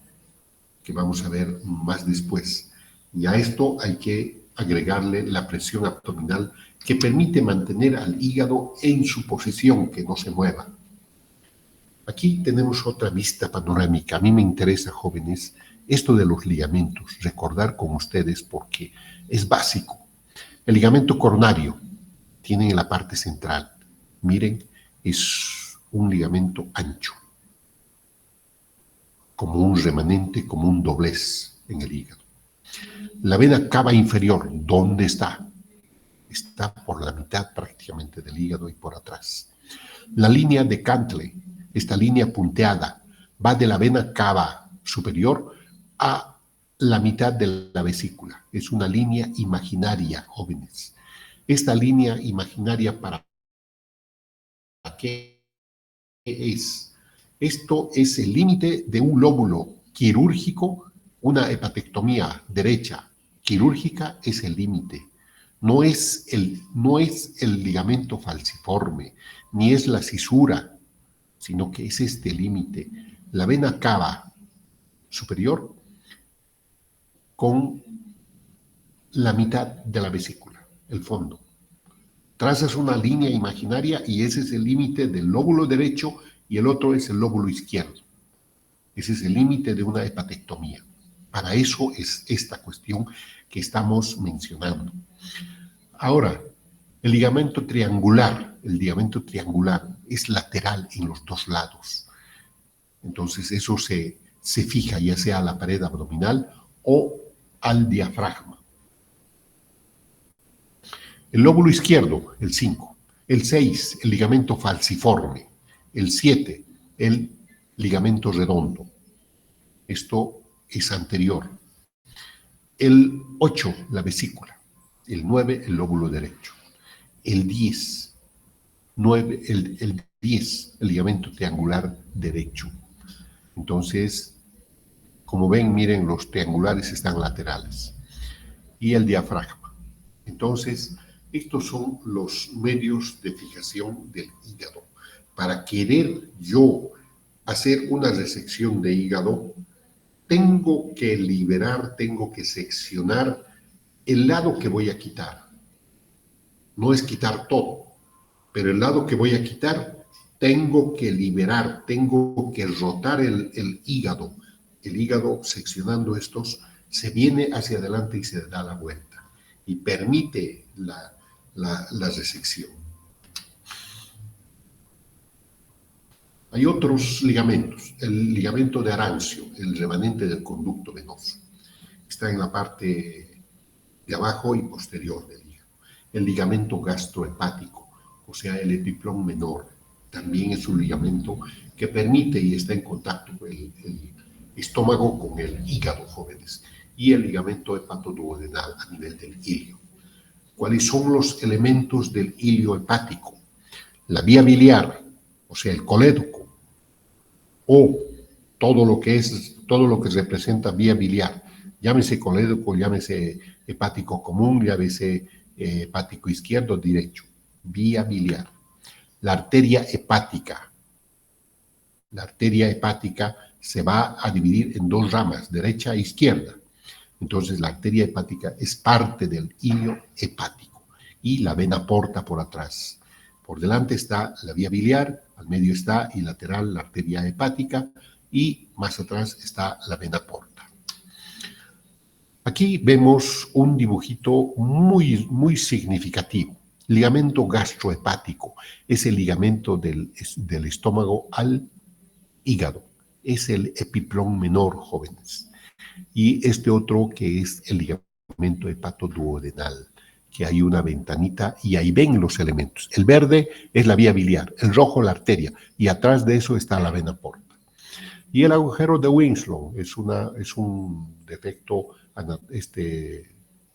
que vamos a ver más después. Y a esto hay que agregarle la presión abdominal que permite mantener al hígado en su posición, que no se mueva. Aquí tenemos otra vista panorámica. A mí me interesa, jóvenes, esto de los ligamentos, recordar con ustedes porque es básico. El ligamento coronario tiene en la parte central, miren, es un ligamento ancho, como un remanente, como un doblez en el hígado. La vena cava inferior, ¿dónde está? Está por la mitad prácticamente del hígado y por atrás. La línea de Cantley, esta línea punteada, va de la vena cava superior a la mitad de la vesícula. Es una línea imaginaria, jóvenes. Esta línea imaginaria, ¿para qué es? Esto es el límite de un lóbulo quirúrgico. Una hepatectomía derecha quirúrgica es el límite. No es el ligamento falciforme, ni es la cisura, sino que es este límite. La vena cava superior con la mitad de la vesícula, el fondo. Trazas una línea imaginaria y ese es el límite del lóbulo derecho y el otro es el lóbulo izquierdo. Ese es el límite de una hepatectomía. Para eso es esta cuestión que estamos mencionando. Ahora, el ligamento triangular es lateral en los dos lados. Entonces eso se fija ya sea a la pared abdominal o al diafragma. El lóbulo izquierdo, el 5. El 6, el ligamento falciforme. El 7, el ligamento redondo. Esto es anterior. El 8, la vesícula. El 9, el lóbulo derecho. El 10, el 10, el ligamento triangular derecho. Entonces, como ven, miren, los triangulares están laterales. Y el diafragma. Entonces, estos son los medios de fijación del hígado. Para querer yo hacer una resección de hígado, tengo que liberar, tengo que seccionar el lado que voy a quitar. No es quitar todo, pero el lado que voy a quitar, tengo que liberar, tengo que rotar el hígado. El hígado, seccionando estos, se viene hacia adelante y se da la vuelta y permite la resección. Hay otros ligamentos. El ligamento de Arancio, el remanente del conducto venoso, está en la parte de abajo y posterior del hígado. El ligamento gastrohepático, o sea, el epiplón menor, también es un ligamento que permite y está en contacto con el estómago con el hígado, jóvenes. Y el ligamento hepatoduodenal a nivel del ilio. ¿Cuáles son los elementos del ilio hepático? La vía biliar, o sea, el colédoco, o todo lo que representa vía biliar, llámese colédoco, llámese hepático común, llámese hepático izquierdo, derecho, vía biliar. La arteria hepática. La arteria hepática se va a dividir en dos ramas, derecha e izquierda. Entonces, la arteria hepática es parte del ilio hepático y la vena porta por atrás. Por delante está la vía biliar, al medio está y lateral la arteria hepática y más atrás está la vena porta. Aquí vemos un dibujito muy, muy significativo. Ligamento gastrohepático es el ligamento del estómago al hígado. Es el epiplón menor, jóvenes. Y este otro que es el ligamento hepatoduodenal, que hay una ventanita y ahí ven los elementos. El verde es la vía biliar, el rojo la arteria y atrás de eso está la vena porta. Y el agujero de Winslow es un defecto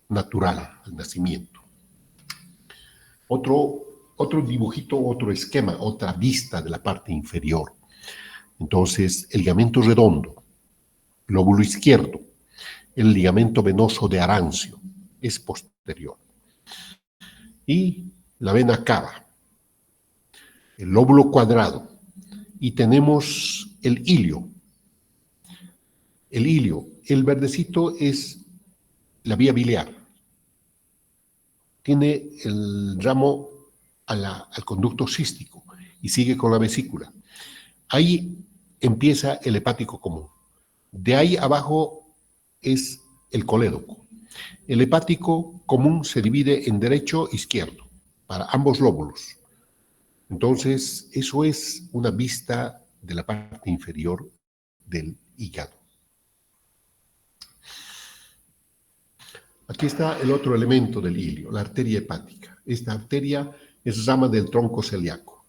natural al nacimiento. Otro dibujito, otro esquema, otra vista de la parte inferior. Entonces, el ligamento redondo lóbulo izquierdo. El ligamento venoso de Arancio es posterior. Y la vena cava, el lóbulo cuadrado. Y tenemos el ilio. El ilio, el verdecito es la vía biliar. Tiene el ramo al conducto cístico y sigue con la vesícula. Ahí empieza el hepático común. De ahí abajo es el colédoco. El hepático común se divide en derecho e izquierdo para ambos lóbulos. Entonces, eso es una vista de la parte inferior del hígado. Aquí está el otro elemento del ilio, la arteria hepática. Esta arteria es rama del tronco celíaco.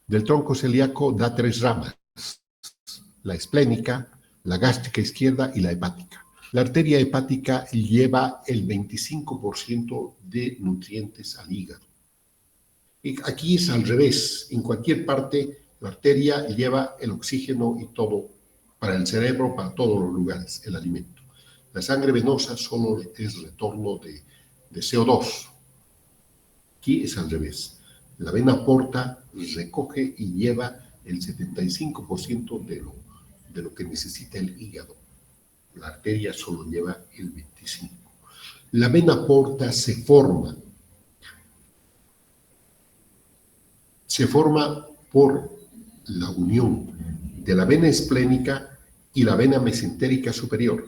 Del tronco celíaco da 3 ramas: la esplénica, la gástrica izquierda y la hepática. La arteria hepática lleva el 25% de nutrientes al hígado. Y aquí es al revés. En cualquier parte, la arteria lleva el oxígeno y todo para el cerebro, para todos los lugares, el alimento. La sangre venosa solo es retorno de CO2. Aquí es al revés. La vena porta recoge y lleva el 75% de lo que necesita el hígado. La arteria solo lleva el 25%. La vena porta se forma por la unión de la vena esplénica y la vena mesentérica superior.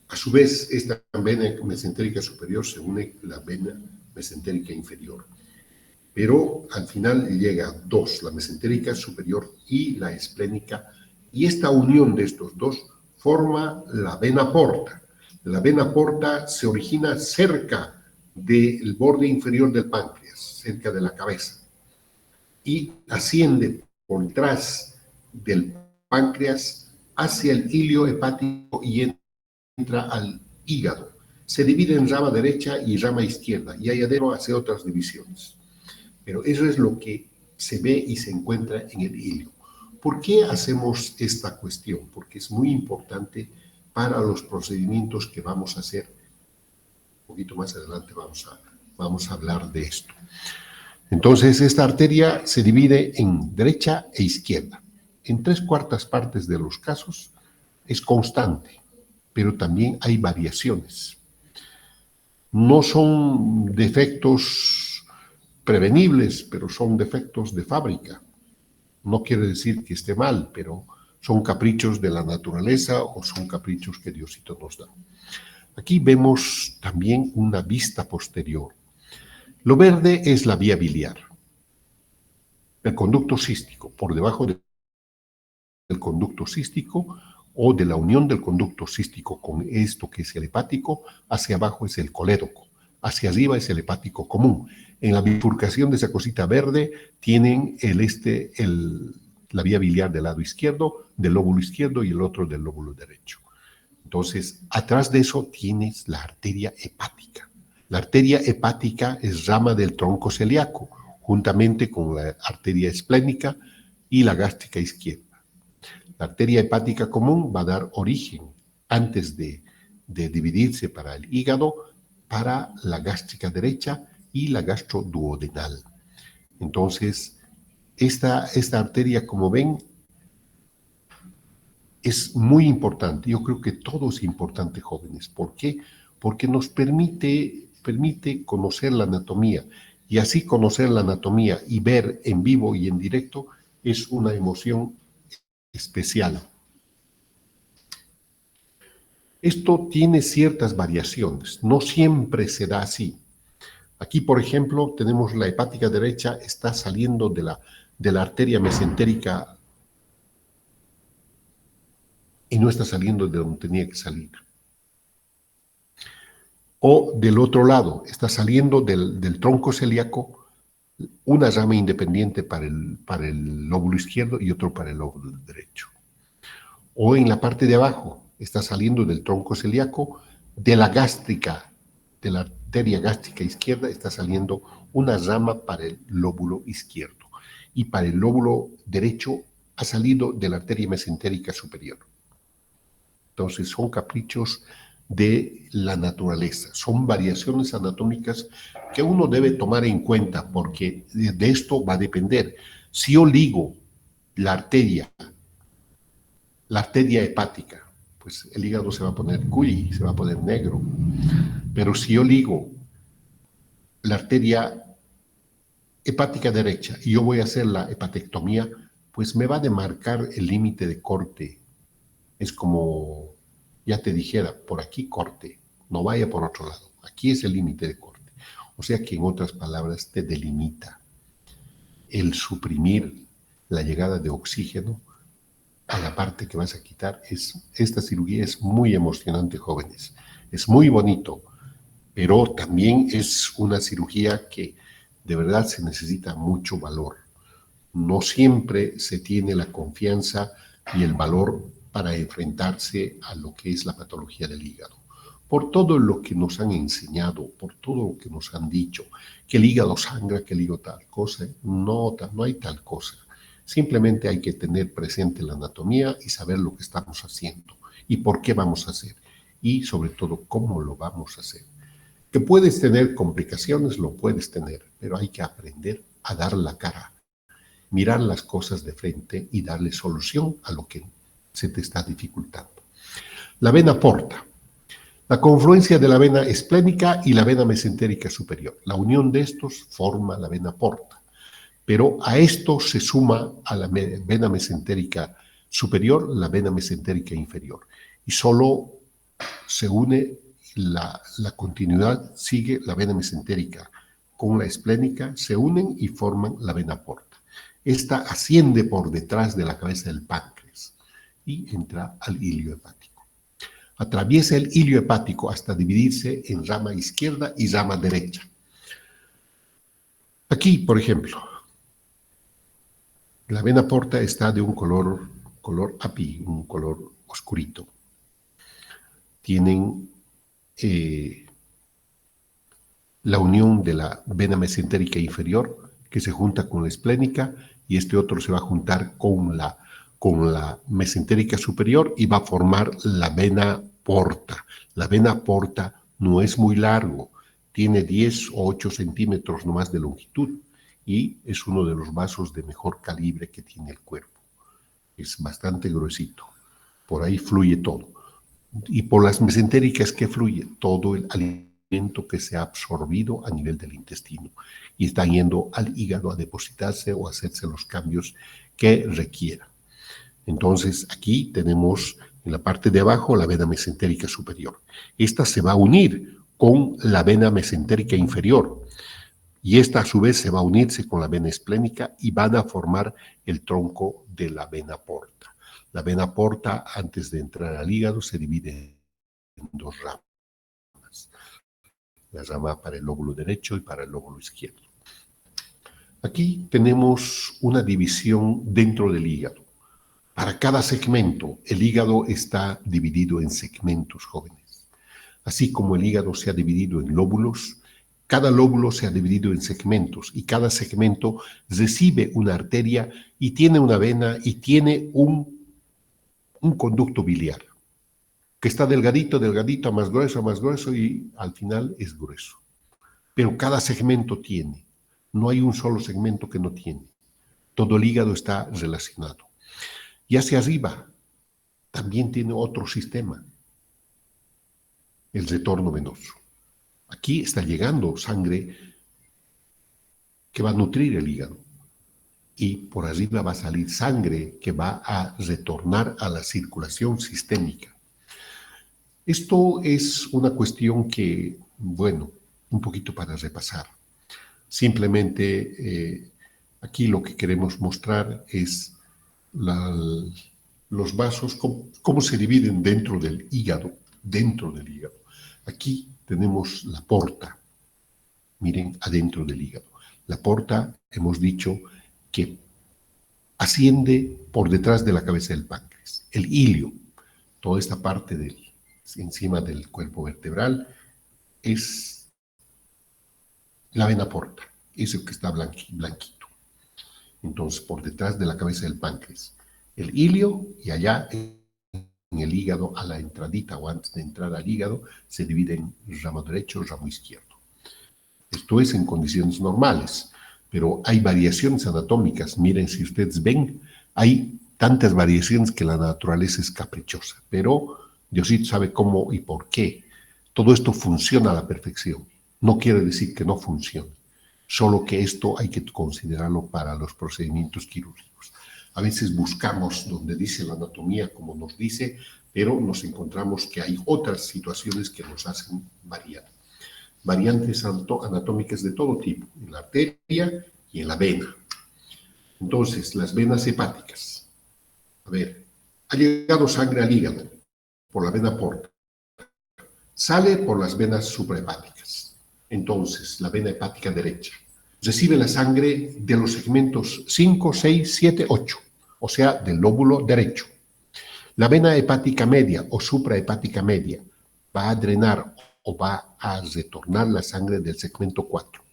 A su vez, esta vena mesentérica superior se une a la vena mesentérica inferior. Pero al final llega a 2, la mesentérica superior y la esplénica, y esta unión de estos dos forma la vena porta. La vena porta se origina cerca del borde inferior del páncreas, cerca de la cabeza, y asciende por detrás del páncreas hacia el ilio hepático y entra al hígado. Se divide en rama derecha y rama izquierda, y ahí adentro hace otras divisiones. Pero eso es lo que se ve y se encuentra en el ilio. ¿Por qué hacemos esta cuestión? Porque es muy importante para los procedimientos que vamos a hacer. Un poquito más adelante vamos a hablar de esto. Entonces, esta arteria se divide en derecha e izquierda. En 3/4 partes de los casos es constante, pero también hay variaciones. No son defectos prevenibles, pero son defectos de fábrica. No quiere decir que esté mal, pero son caprichos de la naturaleza o son caprichos que Diosito nos da. Aquí vemos también una vista posterior. Lo verde es la vía biliar, el conducto cístico, por debajo del conducto cístico o de la unión del conducto cístico con esto que es el hepático, hacia abajo es el colédoco, hacia arriba es el hepático común. En la bifurcación de esa cosita verde tienen la vía biliar del lado izquierdo, del lóbulo izquierdo, y el otro del lóbulo derecho. Entonces, atrás de eso tienes la arteria hepática. La arteria hepática es rama del tronco celíaco, juntamente con la arteria esplénica y la gástrica izquierda. La arteria hepática común va a dar origen, antes de dividirse para el hígado, para la gástrica derecha y la gastroduodenal. Entonces, esta arteria, como ven, es muy importante. Yo creo que todo es importante, jóvenes. ¿Por qué? Porque nos permite conocer la anatomía, y así conocer la anatomía y ver en vivo y en directo es una emoción especial. Esto tiene ciertas variaciones, no siempre se da así. Aquí, por ejemplo, tenemos la hepática derecha, está saliendo de la arteria mesentérica y no está saliendo de donde tenía que salir. O del otro lado, está saliendo del tronco celíaco una rama independiente para el lóbulo izquierdo y otro para el lóbulo derecho. O en la parte de abajo, está saliendo del tronco celíaco, de la gástrica, de la arteria gástrica izquierda, está saliendo una rama para el lóbulo izquierdo. Y para el lóbulo derecho ha salido de la arteria mesentérica superior. Entonces son caprichos de la naturaleza, son variaciones anatómicas que uno debe tomar en cuenta porque de esto va a depender. Si yo ligo la arteria hepática, pues el hígado se va a poner cuy, se va a poner negro. Pero si yo ligo la arteria hepática derecha y yo voy a hacer la hepatectomía, pues me va a demarcar el límite de corte. Es como, ya te dijera, por aquí corte, no vaya por otro lado. Aquí es el límite de corte. O sea que en otras palabras te delimita el suprimir la llegada de oxígeno a la parte que vas a quitar. Esta cirugía es muy emocionante, jóvenes. Es muy bonito, pero también es una cirugía que de verdad se necesita mucho valor. No siempre se tiene la confianza y el valor para enfrentarse a lo que es la patología del hígado. Por todo lo que nos han enseñado, por todo lo que nos han dicho, que el hígado sangra, que el hígado tal cosa, no hay tal cosa. Simplemente hay que tener presente la anatomía y saber lo que estamos haciendo y por qué vamos a hacer y sobre todo cómo lo vamos a hacer. Que puedes tener complicaciones, lo puedes tener, pero hay que aprender a dar la cara, mirar las cosas de frente y darle solución a lo que se te está dificultando. La vena porta. La confluencia de la vena esplénica y la vena mesentérica superior. La unión de estos forma la vena porta. Pero a esto se suma a la vena mesentérica superior la vena mesentérica inferior. Y solo se une la continuidad, sigue la vena mesentérica con la esplénica, se unen y forman la vena porta. Esta asciende por detrás de la cabeza del páncreas y entra al hilio hepático. Atraviesa el hilio hepático hasta dividirse en rama izquierda y rama derecha. Aquí, por ejemplo, la vena porta está de un color api, un color oscurito. Tienen la unión de la vena mesentérica inferior, que se junta con la esplénica, y este otro se va a juntar con la mesentérica superior y va a formar la vena porta. La vena porta no es muy largo, tiene 10 o 8 centímetros nomás de longitud y es uno de los vasos de mejor calibre que tiene el cuerpo. Es bastante gruesito, por ahí fluye todo. Y por las mesentéricas que fluye todo el alimento que se ha absorbido a nivel del intestino y está yendo al hígado a depositarse o a hacerse los cambios que requiera. Entonces aquí tenemos en la parte de abajo la vena mesentérica superior. Esta se va a unir con la vena mesentérica inferior y esta a su vez se va a unirse con la vena esplénica y van a formar el tronco de la vena porta. La vena porta, antes de entrar al hígado, se divide en dos ramas. La rama para el lóbulo derecho y para el lóbulo izquierdo. Aquí tenemos una división dentro del hígado. Para cada segmento, el hígado está dividido en segmentos, jóvenes. Así como el hígado se ha dividido en lóbulos, cada lóbulo se ha dividido en segmentos y cada segmento recibe una arteria y tiene una vena y tiene un conducto biliar, que está delgadito, delgadito, más grueso y al final es grueso. Pero cada segmento tiene, no hay un solo segmento que no tiene. Todo el hígado está relacionado. Y hacia arriba también tiene otro sistema, el retorno venoso. Aquí está llegando sangre que va a nutrir el hígado. Y por arriba va a salir sangre que va a retornar a la circulación sistémica. Esto es una cuestión que, bueno, un poquito para repasar. Simplemente aquí lo que queremos mostrar es los vasos, cómo se dividen dentro del hígado, Aquí tenemos la porta, miren, adentro del hígado. La porta, hemos dicho que asciende por detrás de la cabeza del páncreas. El ilio, toda esta parte encima del cuerpo vertebral, es la vena porta, ese que está blanquito. Entonces, por detrás de la cabeza del páncreas, el ilio y allá el hígado a la entradita o antes de entrar al hígado, se divide en ramo derecho y ramo izquierdo. Esto es en condiciones normales, pero hay variaciones anatómicas. Miren, si ustedes ven, hay tantas variaciones que la naturaleza es caprichosa, pero Diosito sabe cómo y por qué. Todo esto funciona a la perfección. No quiere decir que no funcione, solo que esto hay que considerarlo para los procedimientos quirúrgicos. A veces buscamos donde dice la anatomía como nos dice, pero nos encontramos que hay otras situaciones que nos hacen variar. Variantes anatómicas de todo tipo, en la arteria y en la vena. Entonces, las venas hepáticas. A ver, ha llegado sangre al hígado por la vena porta. Sale por las venas suprahepáticas. Entonces, la vena hepática derecha recibe la sangre de los segmentos 5, 6, 7, 8, o sea, del lóbulo derecho. La vena hepática media o suprahepática media va a drenar o va a retornar la sangre del segmento 4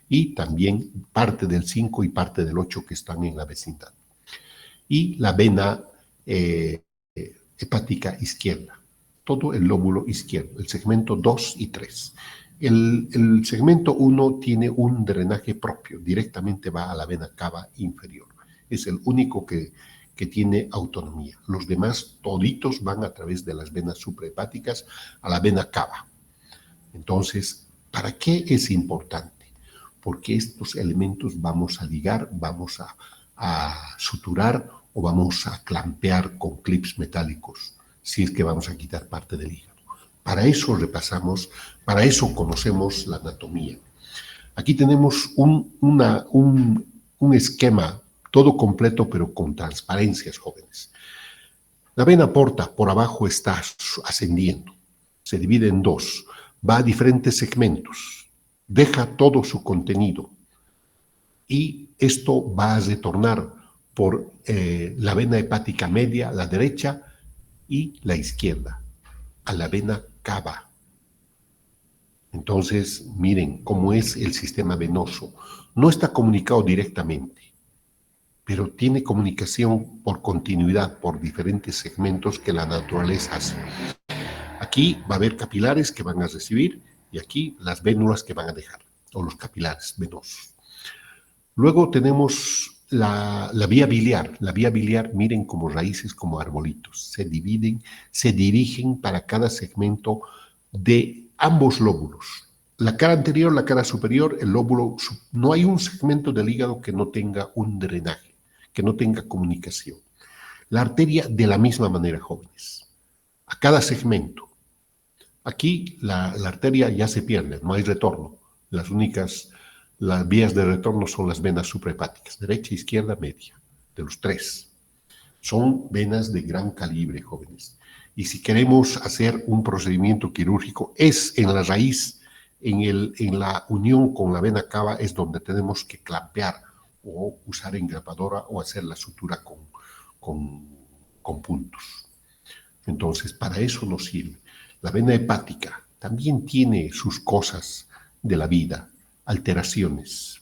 y también parte del 5 y parte del 8 que están en la vecindad. Y la vena hepática izquierda, todo el lóbulo izquierdo, el segmento 2 y 3. El segmento 1 tiene un drenaje propio, directamente va a la vena cava inferior. Es el único que tiene autonomía. Los demás toditos van a través de las venas suprahepáticas a la vena cava. Entonces, ¿para qué es importante? Porque estos elementos vamos a ligar, vamos a suturar o vamos a clampear con clips metálicos, si es que vamos a quitar parte del hígado. Para eso repasamos, para eso conocemos la anatomía. Aquí tenemos un esquema todo completo, pero con transparencias, jóvenes. La vena porta por abajo está ascendiendo, se divide en dos, va a diferentes segmentos, deja todo su contenido y esto va a retornar por la vena hepática media, la derecha, y la izquierda, a la vena cava. Entonces, miren cómo es el sistema venoso. No está comunicado directamente, pero tiene comunicación por continuidad, por diferentes segmentos que la naturaleza hace. Aquí va a haber capilares que van a recibir y aquí las vénulas que van a dejar, o los capilares venosos. Luego tenemos la vía biliar. La vía biliar, miren como raíces, como arbolitos. Se dividen, se dirigen para cada segmento de ambos lóbulos. La cara anterior, la cara superior, el lóbulo, no hay un segmento del hígado que no tenga un drenaje, que no tenga comunicación. La arteria de la misma manera, jóvenes. A cada segmento. Aquí la arteria ya se pierde, no hay retorno. Las vías de retorno son las venas suprahepáticas, derecha, izquierda, media, de los tres. Son venas de gran calibre, jóvenes. Y si queremos hacer un procedimiento quirúrgico, es en la raíz, en la unión con la vena cava, es donde tenemos que clampear o usar engrapadora o hacer la sutura con puntos. Entonces, para eso nos sirve. La vena hepática también tiene sus cosas de la vida, alteraciones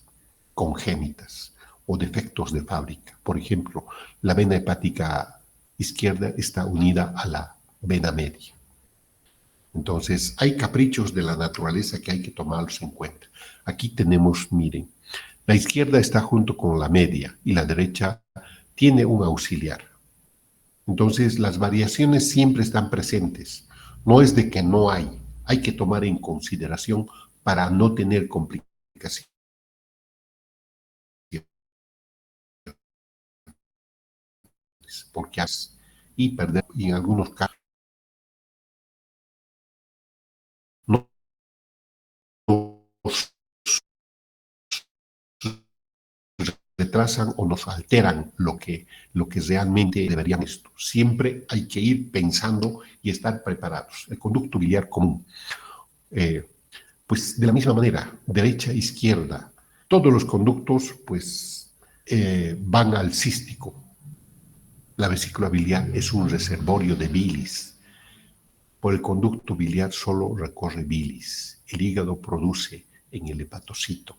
congénitas o defectos de fábrica. Por ejemplo, la vena hepática izquierda está unida a la vena media. Entonces, hay caprichos de la naturaleza que hay que tomarlos en cuenta. Aquí tenemos, miren, la izquierda está junto con la media y la derecha tiene un auxiliar. Entonces, las variaciones siempre están presentes. No es de que no hay que tomar en consideración para no tener complicaciones. Porque y perder, y en algunos casos no nos retrasan o nos alteran lo que realmente deberían esto. Siempre hay que ir pensando y estar preparados. El conducto biliar común. Pues de la misma manera, derecha, izquierda, todos los conductos pues van al cístico. La vesícula biliar es un reservorio de bilis. Por el conducto biliar solo recorre bilis. El hígado produce en el hepatocito.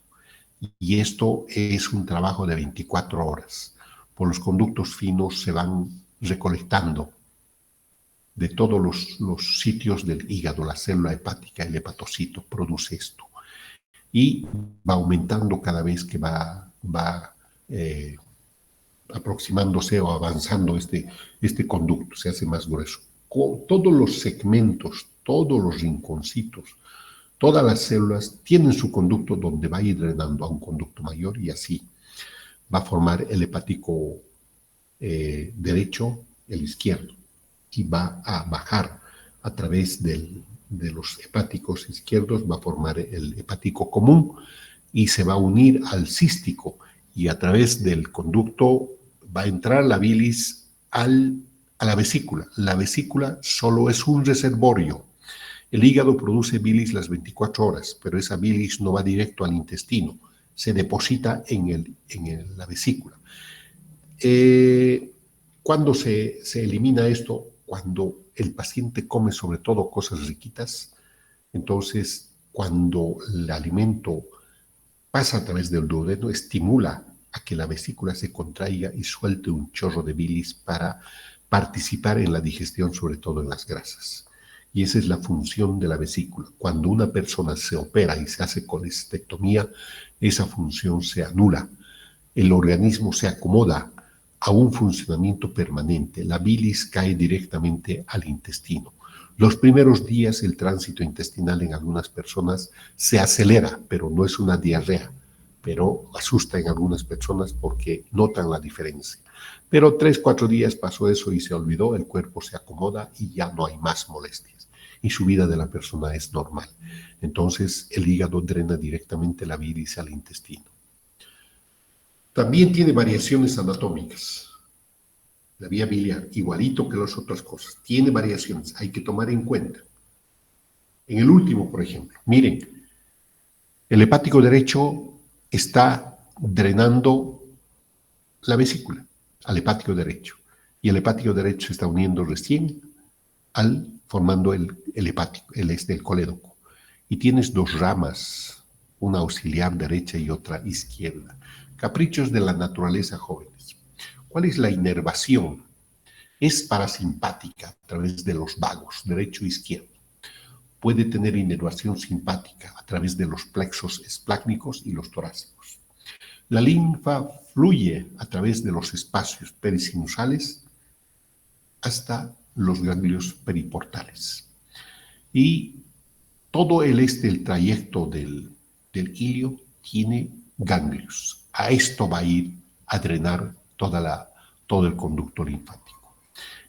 Y esto es un trabajo de 24 horas. Por los conductos finos se van recolectando de todos los sitios del hígado, la célula hepática, el hepatocito, produce esto. Y va aumentando cada vez que va aproximándose o avanzando este conducto, se hace más grueso. Con todos los segmentos, todos los rinconcitos, todas las células tienen su conducto donde va a ir drenando a un conducto mayor y así va a formar el hepático derecho, el izquierdo, y va a bajar a través de los hepáticos izquierdos, va a formar el hepático común y se va a unir al cístico y a través del conducto va a entrar la bilis a la vesícula. La vesícula solo es un reservorio. El hígado produce bilis las 24 horas, pero esa bilis no va directo al intestino, se deposita en la vesícula. ¿Cuándo se elimina esto? Cuando el paciente come sobre todo cosas riquitas. Entonces, cuando el alimento pasa a través del duodeno, estimula a que la vesícula se contraiga y suelte un chorro de bilis para participar en la digestión, sobre todo en las grasas. Y esa es la función de la vesícula. Cuando una persona se opera y se hace colestectomía, esa función se anula. El organismo se acomoda a un funcionamiento permanente. La bilis cae directamente al intestino. Los primeros días el tránsito intestinal en algunas personas se acelera, pero no es una diarrea, pero asusta en algunas personas porque notan la diferencia. Pero 3, 4 días pasó eso y se olvidó, el cuerpo se acomoda y ya no hay más molestias. Y su vida de la persona es normal. Entonces el hígado drena directamente la bilis al intestino. También tiene variaciones anatómicas. La vía biliar, igualito que las otras cosas, tiene variaciones, hay que tomar en cuenta. En el último, por ejemplo, miren, el hepático derecho está drenando la vesícula al hepático derecho y el hepático derecho se está uniendo recién formando el hepático, el colédoco. Y tienes dos ramas, una auxiliar derecha y otra izquierda. Caprichos de la naturaleza, jóvenes. ¿Cuál es la inervación? Es parasimpática a través de los vagos, derecho e izquierdo. Puede tener inervación simpática a través de los plexos esplácnicos y los torácicos. La linfa fluye a través de los espacios perisinusales hasta los ganglios periportales. Y todo el trayecto del ilio tiene ganglios. A esto va a ir a drenar todo el conducto linfático.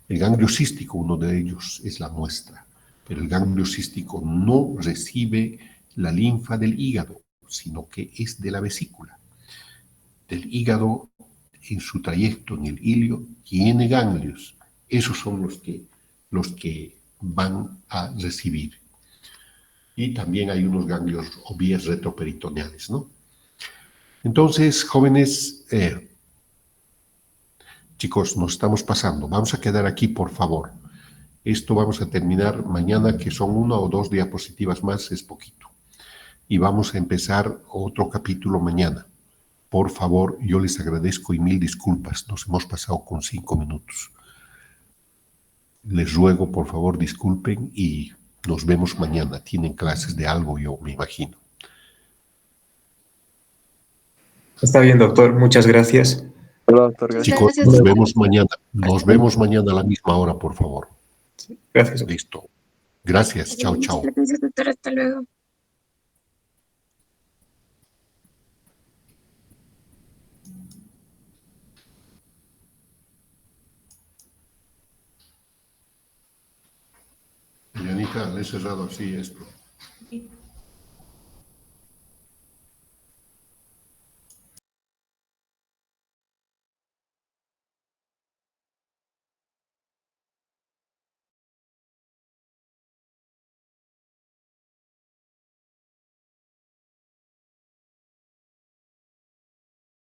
El ganglio cístico, uno de ellos, es la muestra, pero el ganglio cístico no recibe la linfa del hígado, sino que es de la vesícula. Del hígado, en su trayecto en el ilio, tiene ganglios. Esos son los que van a recibir. Y también hay unos ganglios o vías retroperitoneales, ¿no? Entonces, jóvenes, chicos, nos estamos pasando. Vamos a quedar aquí, por favor. Esto vamos a terminar mañana, que son 1 o 2 diapositivas más, es poquito. Y vamos a empezar otro capítulo mañana. Por favor, yo les agradezco y mil disculpas. Nos hemos pasado con 5 minutos. Les ruego, por favor, disculpen y nos vemos mañana. Tienen clases de algo, yo me imagino. Está bien, doctor. Muchas gracias. Hola, doctor, gracias. Chicos, nos vemos mañana. Nos vemos mañana a la misma hora, por favor. Gracias, doctor. Listo. Gracias. Chao, chao. Gracias, doctor. Hasta luego. Yanita, le he cerrado así esto.